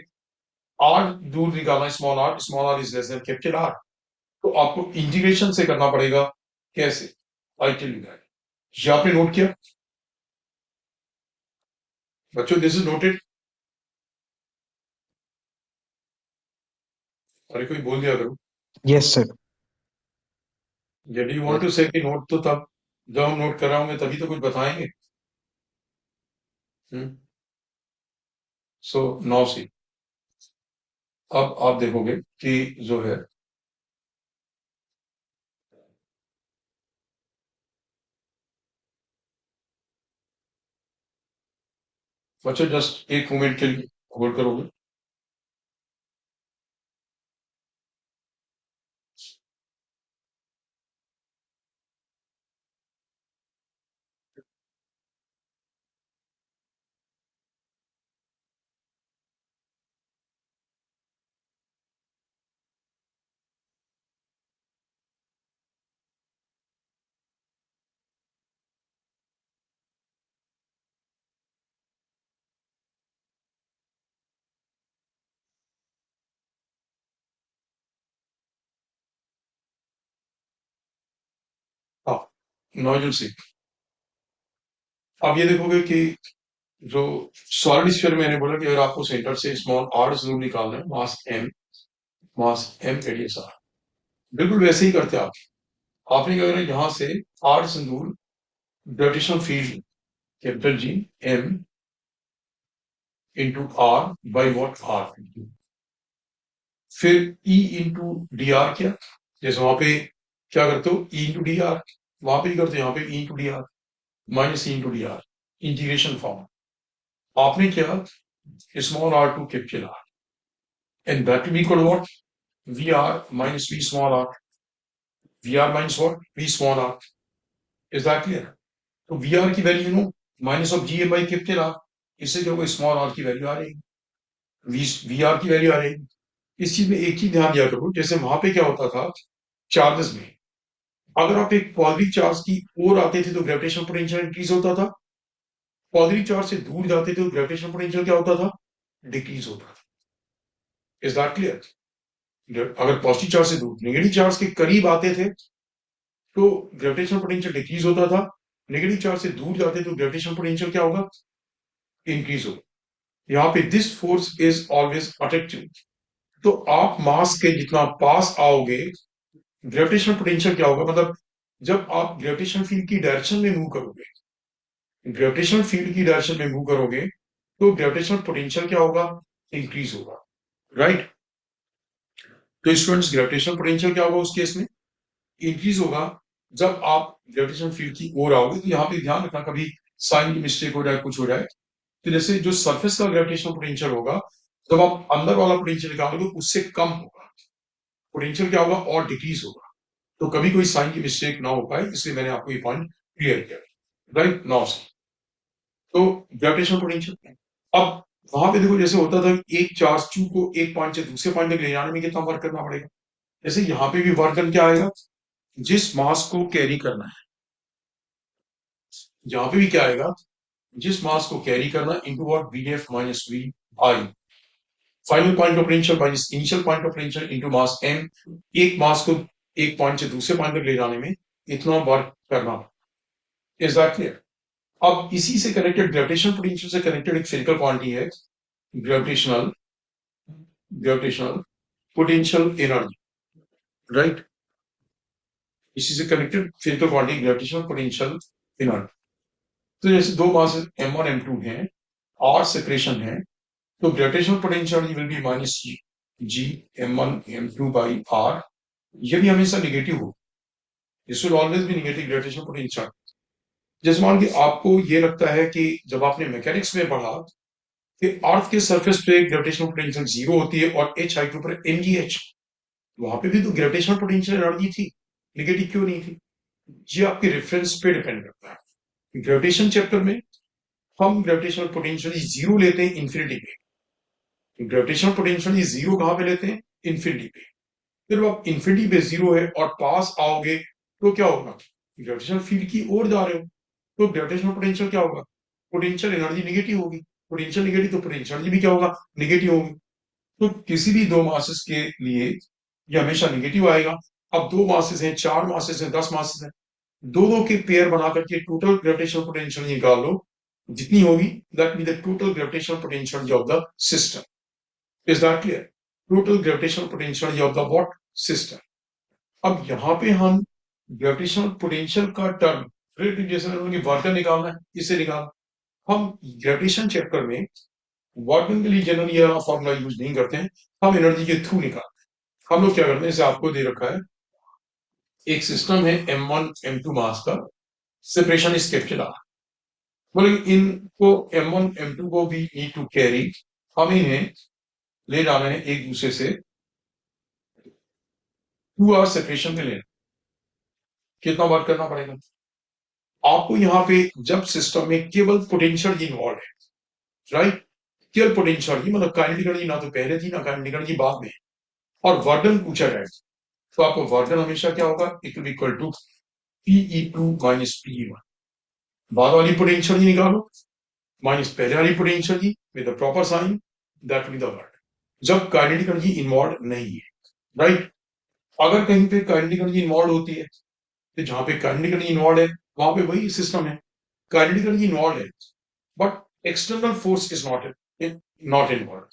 आर दूर निकालना है, small R is less than capital R, तो आपको इंटीग्रेशन से करना पड़ेगा। कैसे, आई टेल यू दैट। ये आपने नोट किया बच्चों, दिस इज नोटेड। अरे कोई बोल दिया करो, Yes, sir. यदि यू वांट टू से कि नोट, तो तब जब हम नोट कराओगे तभी तो कुछ बताएंगे। सो 9 से अब आप देखोगे कि जो है बच्चों जस्ट एक मोमेंट के लिए होल्ड करोगे। हाँ, नॉइजल से अब ये देखोगे कि जो सॉलिड स्फीयर मैंने बोला कि अगर आपको सेंटर से स्मॉल आर जरूर निकालना है, मास एम रेडियस आर, बिल्कुल वैसे ही करते आप। आपने क्या करना है, यहां से आर सिंदूर gravitational field capital G M into R by what R, फिर ई इंटू डी आर, क्या जैसे वहां पे क्या करते हो ई इंटू डी आर, वहां पे ही करते हो यहाँ पे E into D R minus E into D R, integration form आपने क्या small R to capital R, and that will equal what V R minus V small R, V R minus what V small R. Is that clear? तो V R की value no minus of G A by capital R, इससे क्या होगा small R की value आ रही है, V R की वैल्यू आ रही है। इस चीज में एक चीज ध्यान दिया करो, जैसे वहां पे क्या होता था चार्जेस में, अगर आप एक पॉजिटिव चार्ज की ओर आते थे तो ग्रेविटेशनल पोटेंशियल इंक्रीज होता था, पॉजिटिव चार्ज से दूर जाते थे तो ग्रेविटेशनल पोटेंशियल क्या होता था, डिक्रीज होता था। Is that clear? अगर पॉजिटिव चार्ज से दूर नेगेटिव चार्ज के करीब आते थे तो ग्रेविटेशनल पोटेंशियल डिक्रीज होता था, नेगेटिव चार्ज से दूर जाते तो ग्रेविटेशनल पोटेंशियल क्या होगा, इंक्रीज होगा। यहाँ पे this force is always attractive, तो आप मास के जितना पास आओगे ग्रेविटेशनल पोटेंशियल क्या होगा, मतलब जब आप ग्रेविटेशनल फील्ड की डायरेक्शन में मूव करोगे, ग्रेविटेशनल फील्ड की डायरेक्शन में मूव करोगे तो ग्रेविटेशनल पोटेंशियल क्या होगा, इंक्रीज होगा, राइट। तो स्टूडेंट्स ग्रेविटेशनल पोटेंशियल क्या होगा उस केस में, इंक्रीज होगा जब आप ग्रेविटेशनल फील्ड की ओर आओगे। तो यहाँ पे ध्यान रखना कभी साइन की मिस्टेक हो जाए, कुछ हो जाए, तो जैसे जो सरफेस का ग्रेविटेशनल पोटेंशियल होगा जब आप अंदर वाला पोटेंशियल निकालोगे उससे कम होगा, पोटेंशियल क्या होगा और डिक्रीज होगा। तो कभी कोई साइन की मिस्टेक ना हो पाए, इसलिए मैंने आपको ये पॉइंट क्लियर किया, राइट। नाउ तो ग्रेविटेशनल पोटेंशियल, अब वहां पे देखो जैसे होता था एक चार्ज क्यू को एक पॉइंट से दूसरे पॉइंट तक ले जाने में कितना वर्क करना पड़ेगा, जैसे यहाँ पे भी वर्क करके आएगा, जिस मास को कैरी करना है, यहाँ पे भी क्या आएगा, जिस मास को कैरी करना into what V F minus V I, final point of potential minus initial point of potential into mass M, एक मास को एक पॉइंट से दूसरे पॉइंट तक ले जाने में इतना वर्क करना। Is that clear? अब इसी से कनेक्टेड ग्रेविटेशनल पोटेंशियल से कनेक्टेड एक फिजिकल क्वांटिटी है gravitational gravitational potential energy, right. इसी से connected physical quantity gravitational potential energy. तो जैसे दो मासेस m1 m2 हैं, r सेपरेशन है, तो gravitational potential will be minus G m1 m2 by r, ये भी हमेशा निगेटिव हो, this will always be negative gravitational potential. जैसे मान लीजिए आपको ये लगता है कि जब आपने मैकेनिक्स में पढ़ा कि अर्थ के सरफेस पे ग्रेविटेशनल पोटेंशियल जीरो होती है और h हाइट पर mgh, वहां पे भी तो ग्रेविटेशनल पोटेंशियल एनर्जी थी, निगेटिव क्यों नहीं थी? ये आपके रेफरेंस पे डिपेंड करता है। ग्रेविटेशन चैप्टर में हम ग्रेविटेशनल पोटेंशियल जीरो लेते हैं इंफिनिटी पे, ग्रेविटेशनल पोटेंशियल जीरो कहां पे लेते हैं, इंफिनिटी पे। फिर आप इंफिनिटी पे जीरो है और पास आओगे तो क्या होगा, ग्रेविटेशनल फील्ड की ओर जा रहे हो तो ग्रेविटेशनल पोटेंशियल क्या होगा, पोटेंशियल एनर्जी निगेटिव होगी, पोटेंशियल निगेटिव तो पोटेंशियल एनर्जी भी क्या होगा, निगेटिव होगी। तो किसी भी दो मासेस के लिए ये हमेशा निगेटिव आएगा। अब दो मासेस हैं, चार मासेस हैं, 10 मासेस हैं, दो दो के पेयर बना करके टोटल ग्रेविटेशनल पोटेंशियल निकाल लो, जितनी होगी that mean the total gravitational potential of the system. Is that clear? Total gravitational potential of the what, system. अब यहाँ पे हम ग्रेविटेशनल पोटेंशियल का टर्म रिलेटिव, जैसे वर्क निकालना है, इससे निकालना, हम ग्रेविटेशन चैप्टर में वर्किंग के लिए जनरली यह फॉर्मूला यूज नहीं करते हैं, हम एनर्जी के थ्रू निकालते हैं। हम लोग क्या करते हैं, जैसे आपको दे रखा है एक सिस्टम है m1 m2 मास का, सेपरेशन इज केप्ट आर, बोले इनको m1 m2 को भी नीड टू कैरी, हम इन्हें ले जाना है एक दूसरे से 2 आवर सेपरेशन में लेना। कितना वर्क करना पड़ेगा आपको यहाँ पे, जब सिस्टम में केवल पोटेंशियल इन्वॉल्व है, राइट, केवल पोटेंशियल मतलब काइनेटिक एनर्जी ना तो पहले थी ना काइनेटिक एनर्जी बाद में, और वर्डन पूछा जाए तो आपको वर्डन हमेशा क्या होगा, it will equal to Pe2 minus Pe1। बाद वाली पोटेंशियल ही निकालो माइनस पहले वाली पोटेंशियल ही with the proper sign, that will the word, जब काइनेटिक एनर्जी इन्वॉल्व नहीं है, राइट। अगर कहीं पे काइनेटिक एनर्जी इन्वॉल्व होती है, तो जहां पे काइनेटिक एनर्जी इन्वॉल्व है वहां पे वही सिस्टम है, काइनेटिक एनर्जी इन्वॉल्व है but external force is not involve,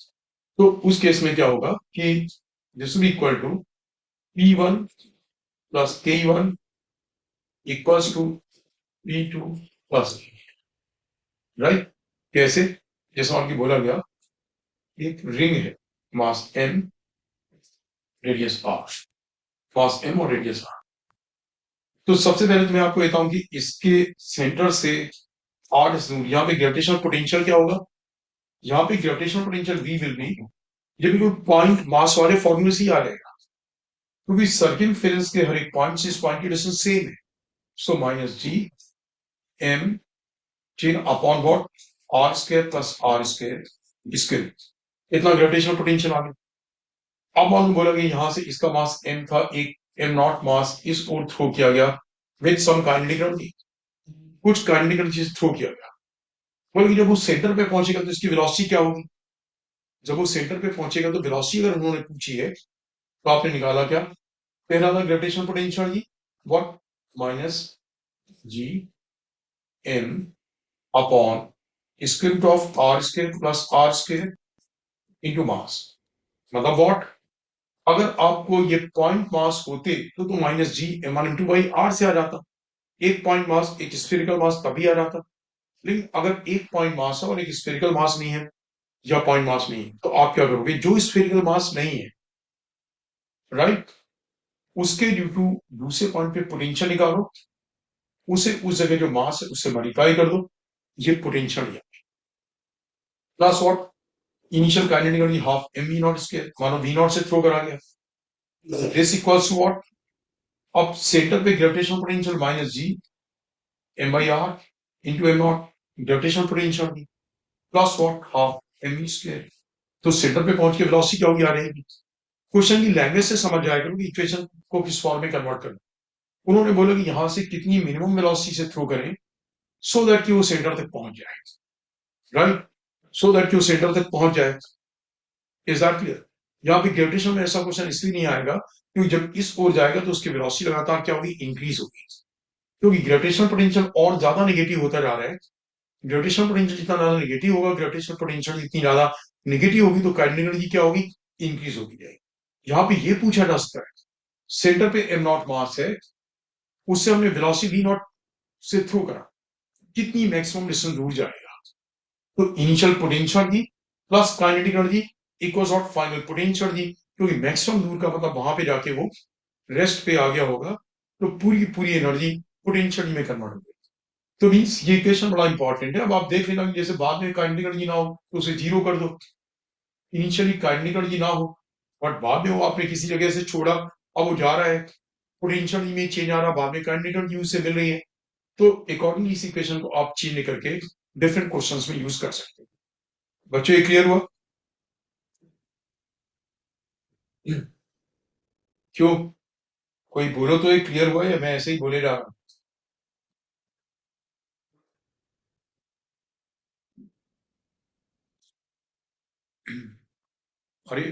तो उस केस में क्या होगा कि this will equal to P1 plus K1 equals to P2 plus, right. कैसे, जैसा आपकी बोला गया, एक रिंग है, mass m, radius r, mass m और रेडियस r। तो सबसे पहले तो मैं आपको कहता हूं कि इसके सेंटर से r दूर, यहाँ पे ग्रेविटेशनल पोटेंशियल क्या होगा, यहाँ पे gravitational potential v will be, ये बिल्कुल पॉइंट मास वाले फॉर्मूले से ही आ जाएगा, क्योंकि सर्किमफेरेंस के हर एक पॉइंट से इस पॉइंट की डिस्टेंस सेम है। So minus G M chain upon what, R square plus R square square, इतना ग्रेविटेशनल पोटेंशियल आ गया। अब मालूम बोला कि यहां से इसका मास m था, एक m नॉट मास इस ओर थ्रो किया गया विद सम काइनेटिक एनर्जी, कुछ काइनेटिक एनर्जी थ्रो किया गया। बोला कि जब वो सेंटर पे पहुंचेगा तो इसकी वेलोसिटी क्या होगी, जब वो सेंटर पे पहुंचेगा तो वेलोसिटी अगर उन्होंने पूछी है तो आपने निकाला क्या, पहला था gravitational potential G, what, minus G M upon square root of R square plus R square into mass, मतलब व्हाट, अगर आपको ये पॉइंट मास होते तो minus G M one into by R से आ जाता, एक पॉइंट मास एक स्फेरिकल मास तभी आ जाता। लेकिन अगर एक पॉइंट मास है और एक स्फेरिकल मास नहीं है या पॉइंट मास नहीं है, तो आप क्या करोगे, जो स्फेरिकल मास नहीं है, राइट, उसके ड्यू टू दूसरे पॉइंट पे पोटेंशियल निकालो, उसे उस जगह जो मास है उससे मल्टीप्लाई कर दो, ये पोटेंशियल है। Plus what, initial kinetic energy half M V naught square, मानो वी नॉट से थ्रो करा गया, दिस इक्वल्स टू व्हाट, अब सेंटर पे gravitational potential minus G M by R into M naught, gravitational potential plus what, half M we square. तो centre पे पहुंच के वेलोसिटी क्या होगी, आ रहेगी। क्वेश्चन की लैंग्वेज से समझ जाएगा कि इक्वेशन को किस फॉर्म में कन्वर्ट करना। उन्होंने बोला कि यहां से कितनी मिनिमम वेलोसिटी से थ्रो करें सो दैट कि वो सेंटर तक पहुंच जाए, राइट, सो दैट कि वो सेंटर तक पहुंच जाए। Is that clear. यहाँ पे ग्रेविटेशन में ऐसा क्वेश्चन इसलिए नहीं आएगा क्योंकि जब इस ओर जाएगा तो उसकी वेलोसिटी लगातार क्या होगी, इंक्रीज होगी, क्योंकि ग्रेविटेशनल पोटेंशियल और ज्यादा नेगेटिव होता जा रहा है। ग्रेविटेशनल पोटेंशियल जितना ज्यादा नेगेटिव होगा, ग्रेविटेशनल पोटेंशियल जितनी ज्यादा नेगेटिव होगी, तो काइनेटिक एनर्जी क्या होगी, इंक्रीज होगी जाएगी। यहाँ पे ये पूछा जा सकता है, सेंटर पे एम नॉट मास है, उससे हमने वेलोसिटी वी नॉट से थ्रो करा, कितनी मैक्सिमम डिस्टेंस दूर जाएगा, तो initial potential D plus kinetic energy equals out final potential D, क्योंकि मैक्सिमम दूर का मतलब वहां पे जाके वो रेस्ट पे आ गया होगा, तो पूरी पूरी एनर्जी पोटेंशियल में कन्वर्ट हो गई। तो मीन्स ये इक्वेशन बड़ा इंपॉर्टेंट है। अब आप देख लेना कि जैसे बाद में काइनेटिक एनर्जी ना हो तो उसे जीरो कर दो, इनिशियली काइनेटिक एनर्जी ना हो बट बाद में वो आपने किसी जगह से छोड़ा, अब वो जा रहा है, पोटेंशियल में चेंज आ रहा, बाद में काइनेटिक एनर्जी उससे मिल रही है, तो अकॉर्डिंगली इस इक्वेशन को आप चेंज करके डिफरेंट क्वेश्चंस में यूज कर सकते हैं। बच्चों ये क्लियर हुआ, क्यों, कोई बोलो तो ये क्लियर हुआ या मैं ऐसे ही बोले जा रहा हूँ। अरे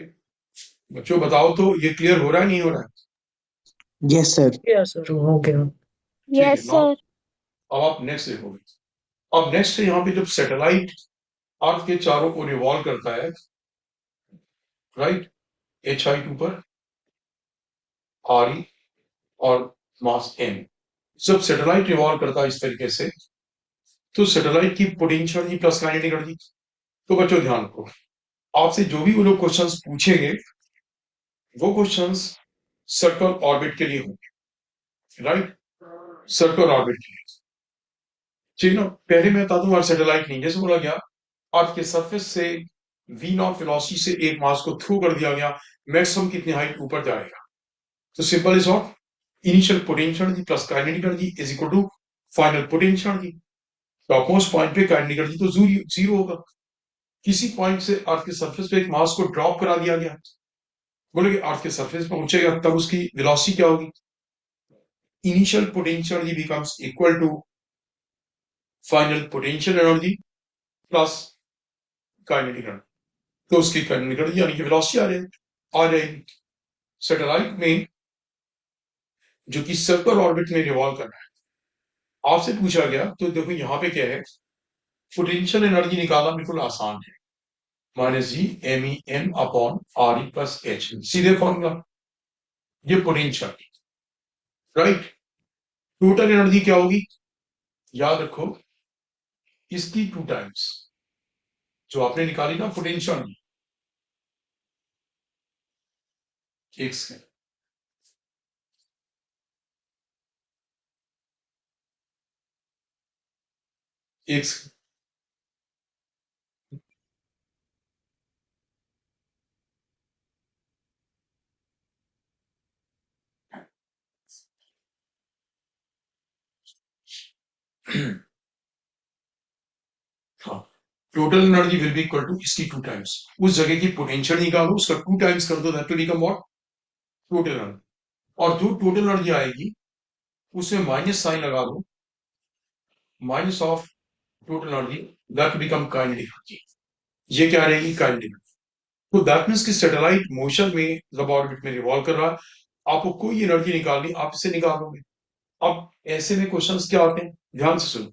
बच्चों बताओ तो ये क्लियर हो रहा है नहीं हो रहा है, यस सर। यस सर हो गया। ठीक है यस ना। सर। अब आप नेक्स्ट देखोगे, अब नेक्स्ट यहाँ पे जब सैटेलाइट अर्थ के चारों ओर रिवॉल्व करता है, राइट, Hi2 पर Re और मास m, जब सैटेलाइट रिवॉल्व करता है इस तरीके से, तो सैटेलाइट की potential energy plus kinetic energy. तो बच्चों ध्यान रखो, आपसे जो भी वो लोग क्वेश्चंस पूछेंगे वो क्वेश्चंस सर्कल ऑर्बिट के लिए होंगे, राइट, सर्कल ऑर्बिट के लिए। ठीक ना, पहले मैं बता दूं, सैटेलाइट नहीं, जैसे बोला गया अर्थ के सरफेस से वी नॉट वेलोसिटी से एक मास को थ्रू कर दिया गया, मैक्सिमम कितनी हाइट ऊपर जाएगा। तो simple is what, initial potential energy plus kinetic energy is equal to final potential energy. Topmost point पे काइनेटिक एनर्जी तो जीरो होगा। किसी पॉइंट से अर्थ के सरफेस पे एक मास को ड्रॉप करा दिया गया, बोले कि अर्थ के सरफेस पहुंचेगा तब उसकी वेलोसिटी क्या होगी, initial potential energy becomes equal to final potential energy plus kinetic energy. तो उसकी काइनेटिक एनर्जी यानी कि वेलोसिटी आ जाएगी। सैटेलाइट में जो कि सर्कल ऑर्बिट में रिवॉल्व कर रहा है, आपसे पूछा गया तो देखो यहाँ पे क्या है, पोटेंशियल एनर्जी निकालना बिल्कुल आसान है, minus G M E M upon R E plus H, सीधे फॉर्मूला, ये पोटेंशियल, राइट। टोटल एनर्जी क्या होगी, याद रखो, इसकी 2 टाइम्स जो आपने निकाली ना पोटेंशियल, एक सेकेंड, एक सेकेंड, हाँ, total energy will be equal to इसकी 2 टाइम्स, उस जगह की पोटेंशियल निकालो, उसका 2 टाइम्स कर दो, that will become what, total energy. और जो टोटल एनर्जी आएगी उसमें माइनस साइन लगा दो, minus of total energy, that become kinetic energy. ये क्या रहेगी, काइनेटिक। तो दैट मीन्स कि सैटेलाइट मोशन में जब ऑर्बिट में रिवॉल्व कर रहा है, आपको कोई एनर्जी निकालनी, आप इसे निकालोगे। अब ऐसे में क्वेश्चंस क्या आते हैं, ध्यान से सुनो।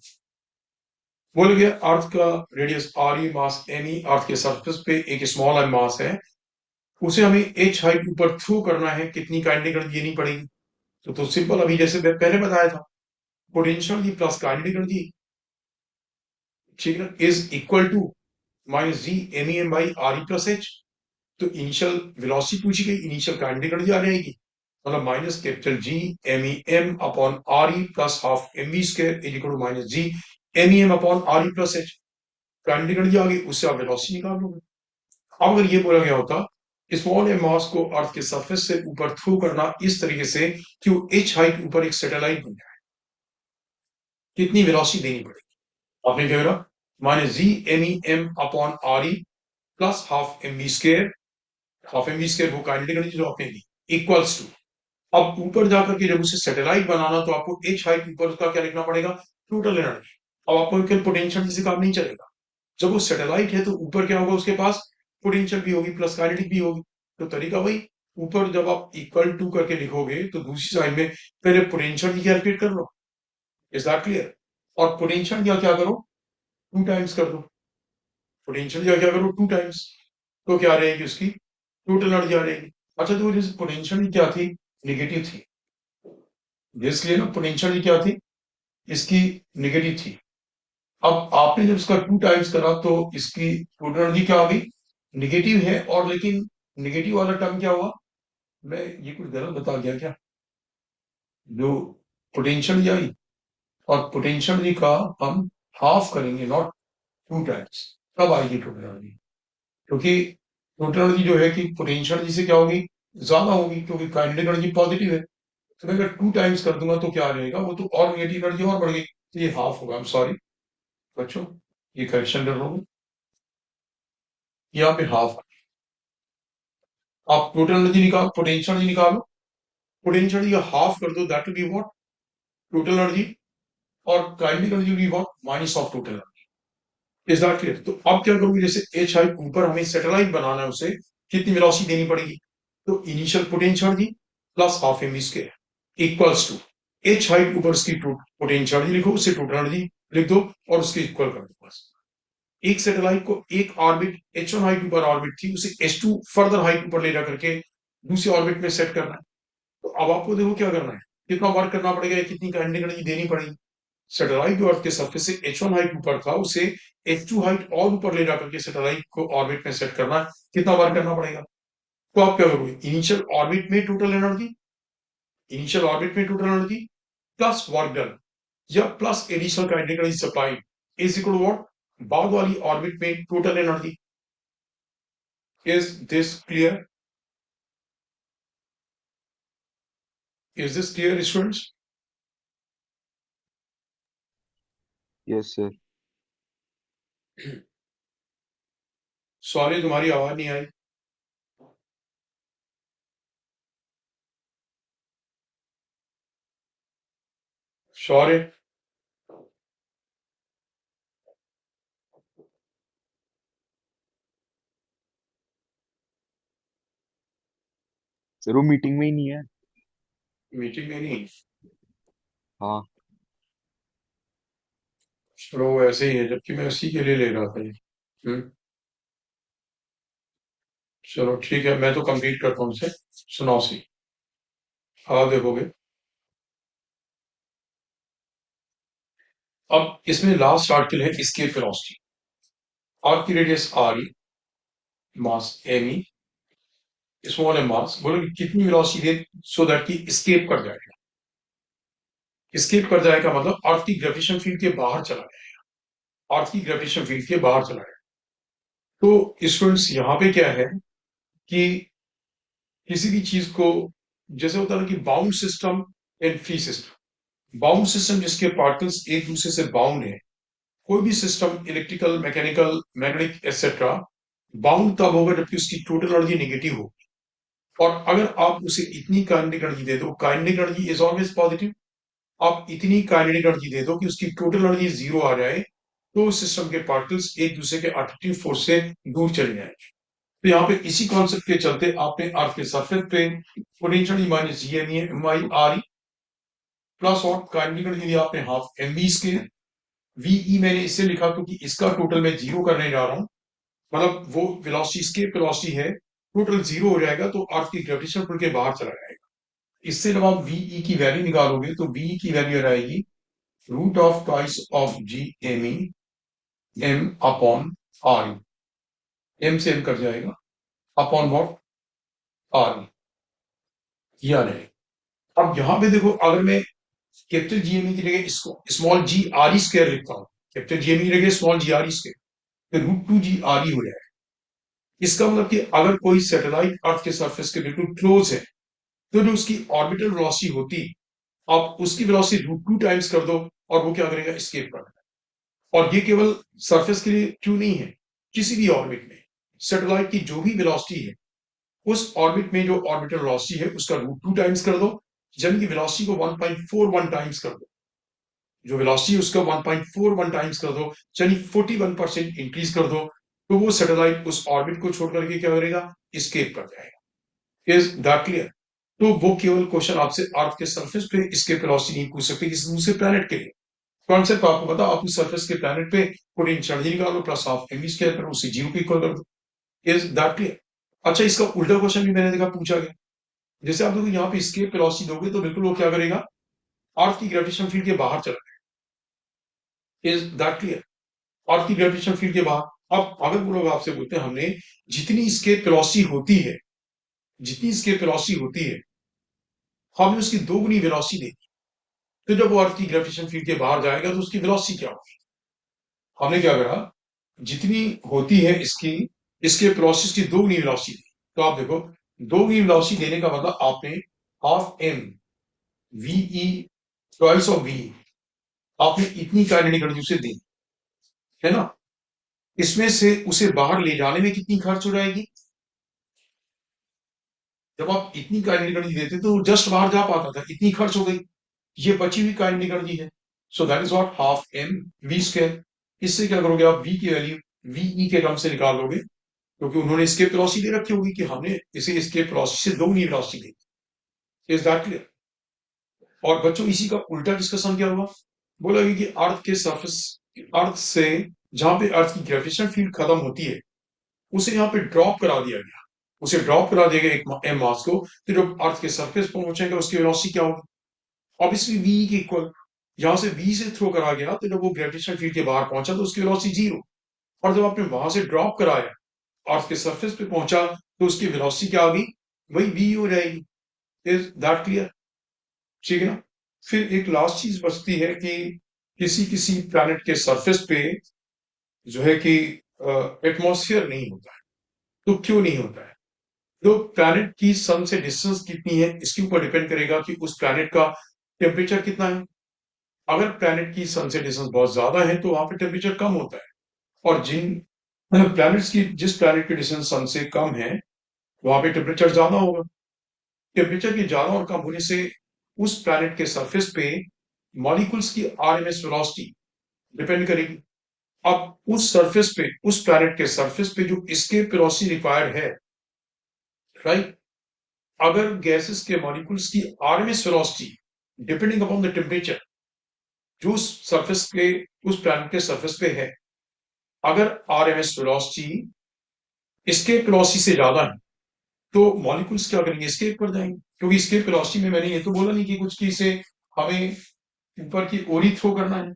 बोल गया अर्थ का रेडियस आर ई, मास एम ई, अर्थ के सरफेस पे एक स्मॉल एम मास है, उसे हमें एच हाइट ऊपर थ्रू करना है, कितनी काइनेटिक एनर्जी देनी पड़ेगी। तो सिंपल, अभी जैसे पहले बताया था, पोटेंशियल की प्लस काइनेटिक एनर्जी, ठीक है, is equal to minus G M E M by R E plus H. तो इनिशियल वेलोसिटी पूछी गई, इनिशियल काइनेटिक एनर्जी आ जाएगी, मतलब minus capital G M E M upon R E plus half M we square is equal to minus G M E M upon R E plus H. Kinetic energy आ गई, उससे आप velocity निकाल लोगे। अब अगर ये बोला गया होता स्मॉल एम मास को अर्थ के सरफेस से ऊपर थ्रू करना इस तरीके से कि वो एच हाइट ऊपर एक सैटेलाइट बन जाए, कितनी वेलोसिटी देनी पड़ेगी, आपने क्या करा, minus G M E M upon R E plus half M we square, half M we square वो काइनेटिक एनर्जी जो आपने दी, इक्वल्स टू, अब ऊपर जाकर के जब उसे सैटेलाइट बनाना तो आपको एच हाइट ऊपर उसका क्या लिखना पड़ेगा, टोटल एनर्जी। अब आपको केवल पोटेंशियल से काम नहीं चलेगा, जब वो सैटेलाइट है तो ऊपर क्या होगा, उसके पास पोटेंशियल भी होगी प्लस काइनेटिक भी होगी। तो तरीका वही, ऊपर जब आप इक्वल टू करके लिखोगे तो दूसरी साइड में पहले पोटेंशियल की कैलकुलेट कर लो, इज दैट क्लियर। और पोटेंशियल या क्या करो, 2 टाइम्स कर दो, पोटेंशियल या क्या करो 2 टाइम्स, तो क्या रहेगी उसकी टोटल एनर्जी आ रहेगी। अच्छा, तो जैसे पोटेंशियल क्या थी, निगेटिव थी, इसलिए ना पोटेंशियल क्या थी, इसकी निगेटिव थी। अब आपने जब इसका 2 टाइम्स करा तो इसकी टोटल एनर्जी क्या आ गई, निगेटिव है, और लेकिन निगेटिव वाला टर्म क्या हुआ, मैं ये कुछ गलत बता गया क्या, जो पोटेंशियल आई और पोटेंशियल का हम हाफ करेंगे, नॉट 2 टाइम्स, तब आएगी टोटल एनर्जी। क्योंकि टोटल एनर्जी जो है कि पोटेंशियल एनर्जी से क्या होगी, ज्यादा होगी, क्योंकि काइनेटिक एनर्जी पॉजिटिव है। तो मैं अगर 2 टाइम्स कर दूंगा तो क्या आ जाएगा, वो तो और नेगेटिव एनर्जी और बढ़ गई, तो ये हाफ होगा। आई एम सॉरी बच्चों, ये करेक्शन कर लो, यहाँ पे हाफ। आप टोटल एनर्जी निकाल, पोटेंशियल एनर्जी निकालो, पोटेंशियल एनर्जी का हाफ कर दो, that will be what, total energy. और kinetic energy will be what, minus of total energy. Is that clear. तो अब क्या करोगे, जैसे एच हाइट ऊपर हमें सैटेलाइट बनाना है, उसे कितनी वेलोसिटी देनी पड़ेगी, तो initial potential energy plus half M square equals to H height ऊपर उसकी पोटेंशियल एनर्जी लिखो, उससे टोटल एनर्जी लिख दो और उसके इक्वल कर दो बस। एक सैटेलाइट को एक ऑर्बिट H1 हाइट ऊपर ऑर्बिट थी, उसे H2 फर्दर हाइट ऊपर ले जा करके दूसरे ऑर्बिट में सेट करना है। तो अब आपको देखो क्या करना है, कितना वर्क करना पड़ेगा, कितनी काइनेटिक एनर्जी देनी पड़ेगी। सैटेलाइट जो अर्थ के सरफेस से h1 हाइट ऊपर था उसे h2 हाइट और ऊपर ले जाकर के सैटेलाइट को ऑर्बिट में सेट करना कितना बार करना पड़ेगा? तो आप क्या करोगे? इनिशियल ऑर्बिट में total energy plus work done या plus additional kinetic energy supply is equal to what? बाद वाली ऑर्बिट में total energy. Is this clear? Is this clear students? Yes sir. Sorry तुम्हारी आवाज नहीं आई। सॉरी। सर वो मीटिंग में ही नहीं है। मीटिंग में नहीं? हाँ चलो वो ऐसे ही है, जबकि मैं उसी के लिए ले रहा था ये। चलो ठीक है, मैं तो कंप्लीट करता हूँ उनसे। सुनाओ सी, आप देखोगे। अब इसमें लास्ट आर्टिकल है एस्केप वेलोसिटी। आर्क की रेडियस आर ई, मास एम ई, स्मॉल एम मास। बोलो कि कितनी वेलोसिटी दे सो दैट की एस्केप कर जाएगा। एस्केप कर जाएगा मतलब अर्थ की ग्रेविटेशन फील्ड के बाहर चला जाएगा। अर्थ की ग्रेविटेशन फील्ड के बाहर चला जाएगा। तो स्टूडेंट्स यहाँ पे क्या है कि किसी भी चीज को, जैसे होता है ना कि bound system and free system. Bound system जिसके पार्टिकल्स एक दूसरे से बाउंड है। कोई भी system electrical, mechanical, magnetic etcetera bound तब होगा जबकि उसकी टोटल एनर्जी नेगेटिव हो। और अगर आप उसे इतनी काइनेटिक एनर्जी दे दो, kinetic energy is always positive. आप इतनी काइनेटिक एनर्जी दे दो कि उसकी टोटल एनर्जी जीरो आ जाए, तो सिस्टम के पार्टिकल्स एक दूसरे के अट्रैक्टिव फोर्स से दूर चले जाए। तो यहाँ पे इसी कॉन्सेप्ट के चलते आपने अर्थ के सरफेस पे potential minus G M I R E plus और काइनेटिक एनर्जी दी आपने half M B square. VE मैंने इससे लिखा क्योंकि इसका टोटल मैं जीरो करने जा रहा हूं। मतलब वो वेलोसिटी, स्केप वेलोसिटी है, टोटल जीरो हो जाएगा तो अर्थ की ग्रेविटेशन पुल के बाहर चला जाएगा। इससे जब आप वीई की वैल्यू निकालोगे तो वीई की वैल्यू आ जाएगी root of twice of G M E M upon R. M से एम कर जाएगा अपॉन वॉट? आर। ये आ जाएगा। अब यहां पे देखो, अगर मैं कैपिटल जीएमई की जगह इसको small G are E square लिखता हूं, कैपिटल जीएमई की जगह small G are E square, तो रूट टू जी आर ई हो जाएगा। इसका मतलब कि अगर कोई सैटेलाइट अर्थ के सरफेस के बिल्कुल क्लोज है, तो जो उसकी ऑर्बिटल वेलोसिटी होती, आप उसकी वेलोसिटी रूट टू टाइम्स कर दो और वो क्या करेगा? एस्केप कर देगा। और ये केवल सरफेस के लिए क्यों नहीं है, किसी भी ऑर्बिट में सैटेलाइट की जो भी वेलोसिटी है, उस ऑर्बिट में जो ऑर्बिटल वेलोसिटी है उसका रूट टू टाइम्स कर दो, जमीन की वेलोसिटी को 1.41 टाइम्स कर दो। जो वेलोसिटी उसका 1.41 टाइम्स कर दो, यानी 41% इंक्रीज कर दो, तो वो सैटेलाइट उस ऑर्बिट को छोड़ करके क्या करेगा? एस्केप कर जाएगा। Is that clear? तो वो केवल क्वेश्चन आपसे अर्थ के सरफेस पे इसके वेलोसिटी नहीं पूछ सकते किसी दूसरे प्लेनेट के लिए। कॉन्सेप्ट आपको पता, आप उस सरफेस के प्लेनेट पे पोटेंशियल एनर्जी निकालो प्लस हाफ एम स्क्वायर करो, उसे जीरो को इक्वल कर दो। Is that clear? अच्छा, इसका उल्टा क्वेश्चन भी मैंने देखा पूछा गया। जैसे आप देखो यहाँ पे इसके वेलोसिटी दोगे तो बिल्कुल वो क्या करेगा? अर्थ की ग्रेविटेशन फील्ड के बाहर चला जाएगा। Is that clear? अर्थ की ग्रेविटेशन फील्ड के बाहर। अब अगर वो लोग आपसे बोलते हैं हमने जितनी इसके वेलोसिटी होती है, जितनी इसके वेलोसिटी होती है, हमने उसकी दोगुनी वेलोसिटी दी, तो जब वो अर्थ की ग्रेविटेशन फील्ड के बाहर जाएगा तो उसकी वेलोसिटी क्या होगी? हमने क्या करा, जितनी होती है इसकी, इसके प्रोसेस की दोगुनी वेलोसिटी दी। तो आप देखो, दोगुनी वेलोसिटी देने का मतलब आपने half m v e twice of v, आपने इतनी काइनेटिक एनर्जी उसे दी, है ना? इसमें से उसे बाहर ले जाने में कितनी खर्च हो जाएगी? जब आप इतनी काइनेटिक एनर्जी देते तो जस्ट बाहर जा पाता था, इतनी खर्च हो गई। ये बची हुई काइनेटिक एनर्जी है, so that is what half M we square. इससे क्या करोगे आप? वी की वैल्यू वीई के टर्म से निकाल लोगे, क्योंकि उन्होंने इसके वेलोसिटी दे रखी होगी कि हमने इसे इसके वेलोसिटी से दोगुनी velocity the. Is that clear? और बच्चों इसी का उल्टा डिस्कशन क्या हुआ? बोला गया कि अर्थ के सरफेस, अर्थ से जहां पे अर्थ की ग्रेविटेशन फील्ड खत्म होती है, उसे यहाँ पे ड्रॉप करा दिया गया। उसे ड्रॉप करा दिया गया एक एम मास को, तो जब अर्थ के सरफेस पर पहुंचेगा उसकी वेलोसिटी क्या होगी? ऑब्वियसली वी के इक्वल। यहां से v से थ्रो करा गया तो जब वो ग्रेविटेशनल फील्ड के बाहर पहुंचा तो उसकी वेलोसिटी 0, और जब आपने वहां से ड्रॉप कराया अर्थ के सरफेस पे पहुंचा तो उसकी वेलोसिटी क्या आ गई, वही v हो जाएगी। Is that clear? ठीक है ना। फिर एक लास्ट चीज बचती है कि किसी किसी प्लैनेट के सरफेस पे जो है कि एटमॉस्फेयर नहीं होता है। तो क्यों नहीं होता है? तो प्लैनेट की सन से डिस्टेंस कितनी है इसके ऊपर डिपेंड करेगा कि उस प्लैनेट का टेम्परेचर कितना है। अगर प्लैनेट की सन से डिस्टेंस बहुत ज्यादा है तो वहां पे टेम्परेचर कम होता है, और जिन प्लैनेट्स की जिस प्लैनेट की डिस्टेंस सन से कम है वहां पे टेम्परेचर ज्यादा होगा। टेम्परेचर के ज्यादा और कम होने से उस प्लैनेट के सरफेस पे मॉलिक्यूल्स की आरएमएस वेलोसिटी डिपेंड करेगी। अब उस सरफेस पे, उस प्लैनेट के सरफेस पे जो एस्केप वेलोसिटी रिक्वायर्ड है, राइट, अगर गैसेस के मॉलिक्यूल्स की RMS velocity depending upon the temperature जो उस सरफेस पे, उस प्लैनेट के सरफेस पे है, अगर आरएमएस वेलोसिटी एस्केप वेलोसिटी से ज्यादा है तो मॉलिक्यूल्स क्या करेंगे, एस्केप कर जाएंगे। क्योंकि एस्केप वेलोसिटी में मैंने ये तो बोला नहीं कि कुछ की से हमें ऊपर की ओर ही थ्रो करना है।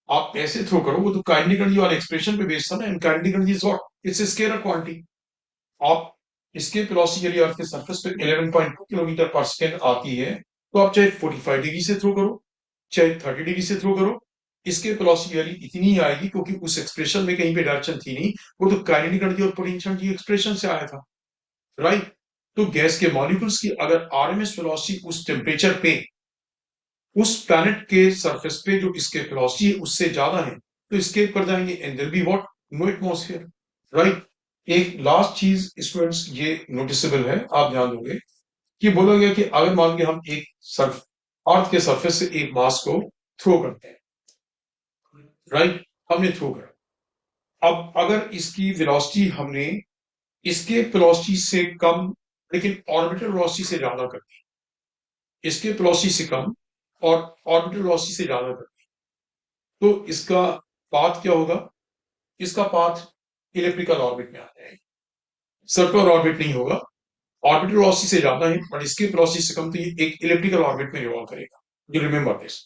आप ऐसे थ्रो करो, वो तो काइनेटिक एनर्जी वाले एक्सप्रेशन पे बेस्ड था ना, and kinetic energy is what, it's a scalar quantity. आप इसके वेलोसिटी यदि अर्थ के सरफेस पे 11.2 किलोमीटर पर सेकेंड आती है तो आप चाहे 45 डिग्री से थ्रो करो चाहे 30 डिग्री से थ्रो करो, इसके वेलोसिटी यदि इतनी ही आएगी, क्योंकि उस एक्सप्रेशन में कहीं पे डायरेक्शन थी नहीं, वो तो काइनेटिक एनर्जी और पोटेंशियल एनर्जी एक्सप्रेशन से आया था, राइट। तो गैस के मॉलिक्यूल्स की अगर आरएमएस वेलोसिटी उस टेम्परेचर पे, उस प्लैनेट के सरफेस पे जो इसके वेलोसिटी है उससे ज्यादा है तो escape कर जाएंगे, and there be what, no atmosphere, right. एक लास्ट चीज स्टूडेंट्स ये नोटिसेबल है, आप ध्यान दोगे कि बोला गया कि अगर मान के हम एक सर्फ अर्थ के सरफेस से एक मास को थ्रो करते हैं, राइट, हमने थ्रो करा। अब अगर इसकी वेलोसिटी हमने इसके वेलोसिटी से कम लेकिन ऑर्बिटल वेलोसिटी से ज्यादा कर दी, इसके वेलोसिटी से कम और ऑर्बिटल वेलोसिटी से ज्यादा कर दी, तो इसका पाथ क्या होगा, इसका पाथ इलेक्ट्रिकल ऑर्बिट में आ जाएगा, सर्कुलर ऑर्बिट नहीं होगा। ऑर्बिटल वेलोसिटी से ज्यादा है और इसकी वेलोसिटी से कम, तो ये एक इलेक्ट्रिकल ऑर्बिट में रिवॉल्व करेगा। You remember this.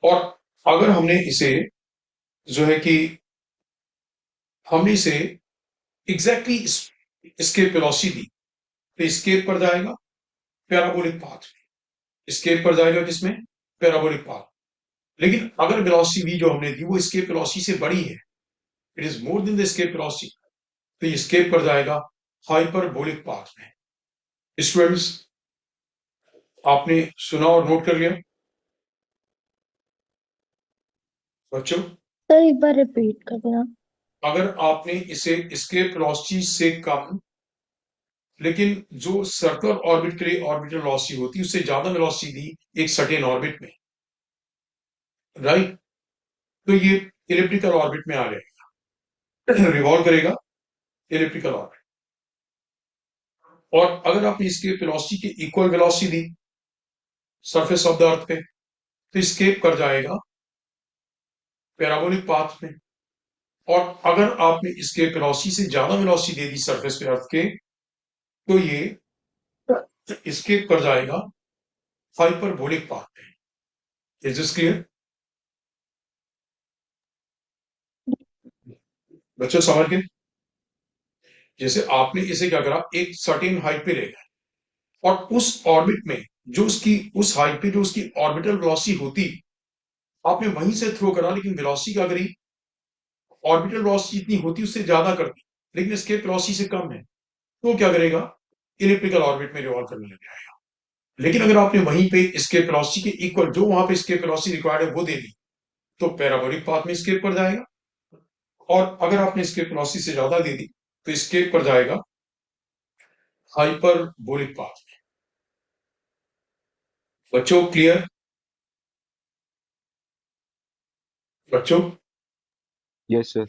और अगर हमने इसे जो है कि हमने इसे एग्जैक्टली इसके वेलोसिटी दी तो स्केप पर जाएगा पैराबोलिक पाथ में, स्केप पर जाएगा किसमें, पैराबोलिक पाथ। लेकिन अगर वेलोसिटी वी जो हमने दी वो स्केप वेलोसिटी से बड़ी है, it is more than the escape velocity, तो ये स्केप पर जाएगा हाइपरबोलिक पाथ में। स्टूडेंट्स आपने सुना और नोट कर लिया बच्चों? सर एक बार रिपीट करना। अगर आपने इसे स्केप वेलोसिटी से कम लेकिन जो सर्कुलर ऑर्बिट के लिए ऑर्बिटल वेलोसिटी होती है उससे ज्यादा वेलोसिटी दी एक सर्टेन ऑर्बिट में, राइट, तो ये इलिप्टिकल ऑर्बिट में आ जाएगा, रिवॉल्व करेगा इलिप्टिकल ऑर्बिट। और अगर आपने इसके वेलोसिटी की equal velocity the surface of the अर्थ पे तो स्केप कर जाएगा पैराबोलिक पाथ में। और अगर आपने इसके वेलोसिटी से ज्यादा वेलोसिटी दे दी सरफेस पे अर्थ के तो ये स्केप कर जाएगा हाइपरबोलिक पाथ में। इज दिस क्लियर बच्चों, समझ गए? जैसे आपने इसे क्या करा, एक सर्टेन हाइट पे ले गया और उस ऑर्बिट में जो उसकी उस हाइट पे जो उसकी ऑर्बिटल वेलोसिटी होती आपने वहीं से थ्रो करा, लेकिन वेलोसिटी क्या करी, ऑर्बिटल वेलोसिटी इतनी होती उससे ज्यादा कर दी लेकिन escape वेलोसिटी से कम है, तो क्या करेगा, इलिप्टिकल ऑर्बिट में रिवॉल्व करने लग जाएगा। लेकिन अगर आपने वहीं पे escape वेलोसिटी के इक्वल जो वहां पे escape वेलोसिटी रिक्वायर्ड है वो दे दी तो पैराबोलिक पाथ में escape पर जाएगा। और अगर आपने escape वेलोसिटी से ज्यादा दे दी तो escape पर जाएगा हाइपरबोलिक पाथ में। बच्चों क्लियर? बच्चों यस सर।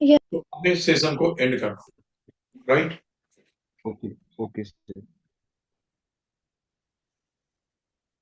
तो अपने सेशन को एंड करना, राइट। ओके। Okay sir.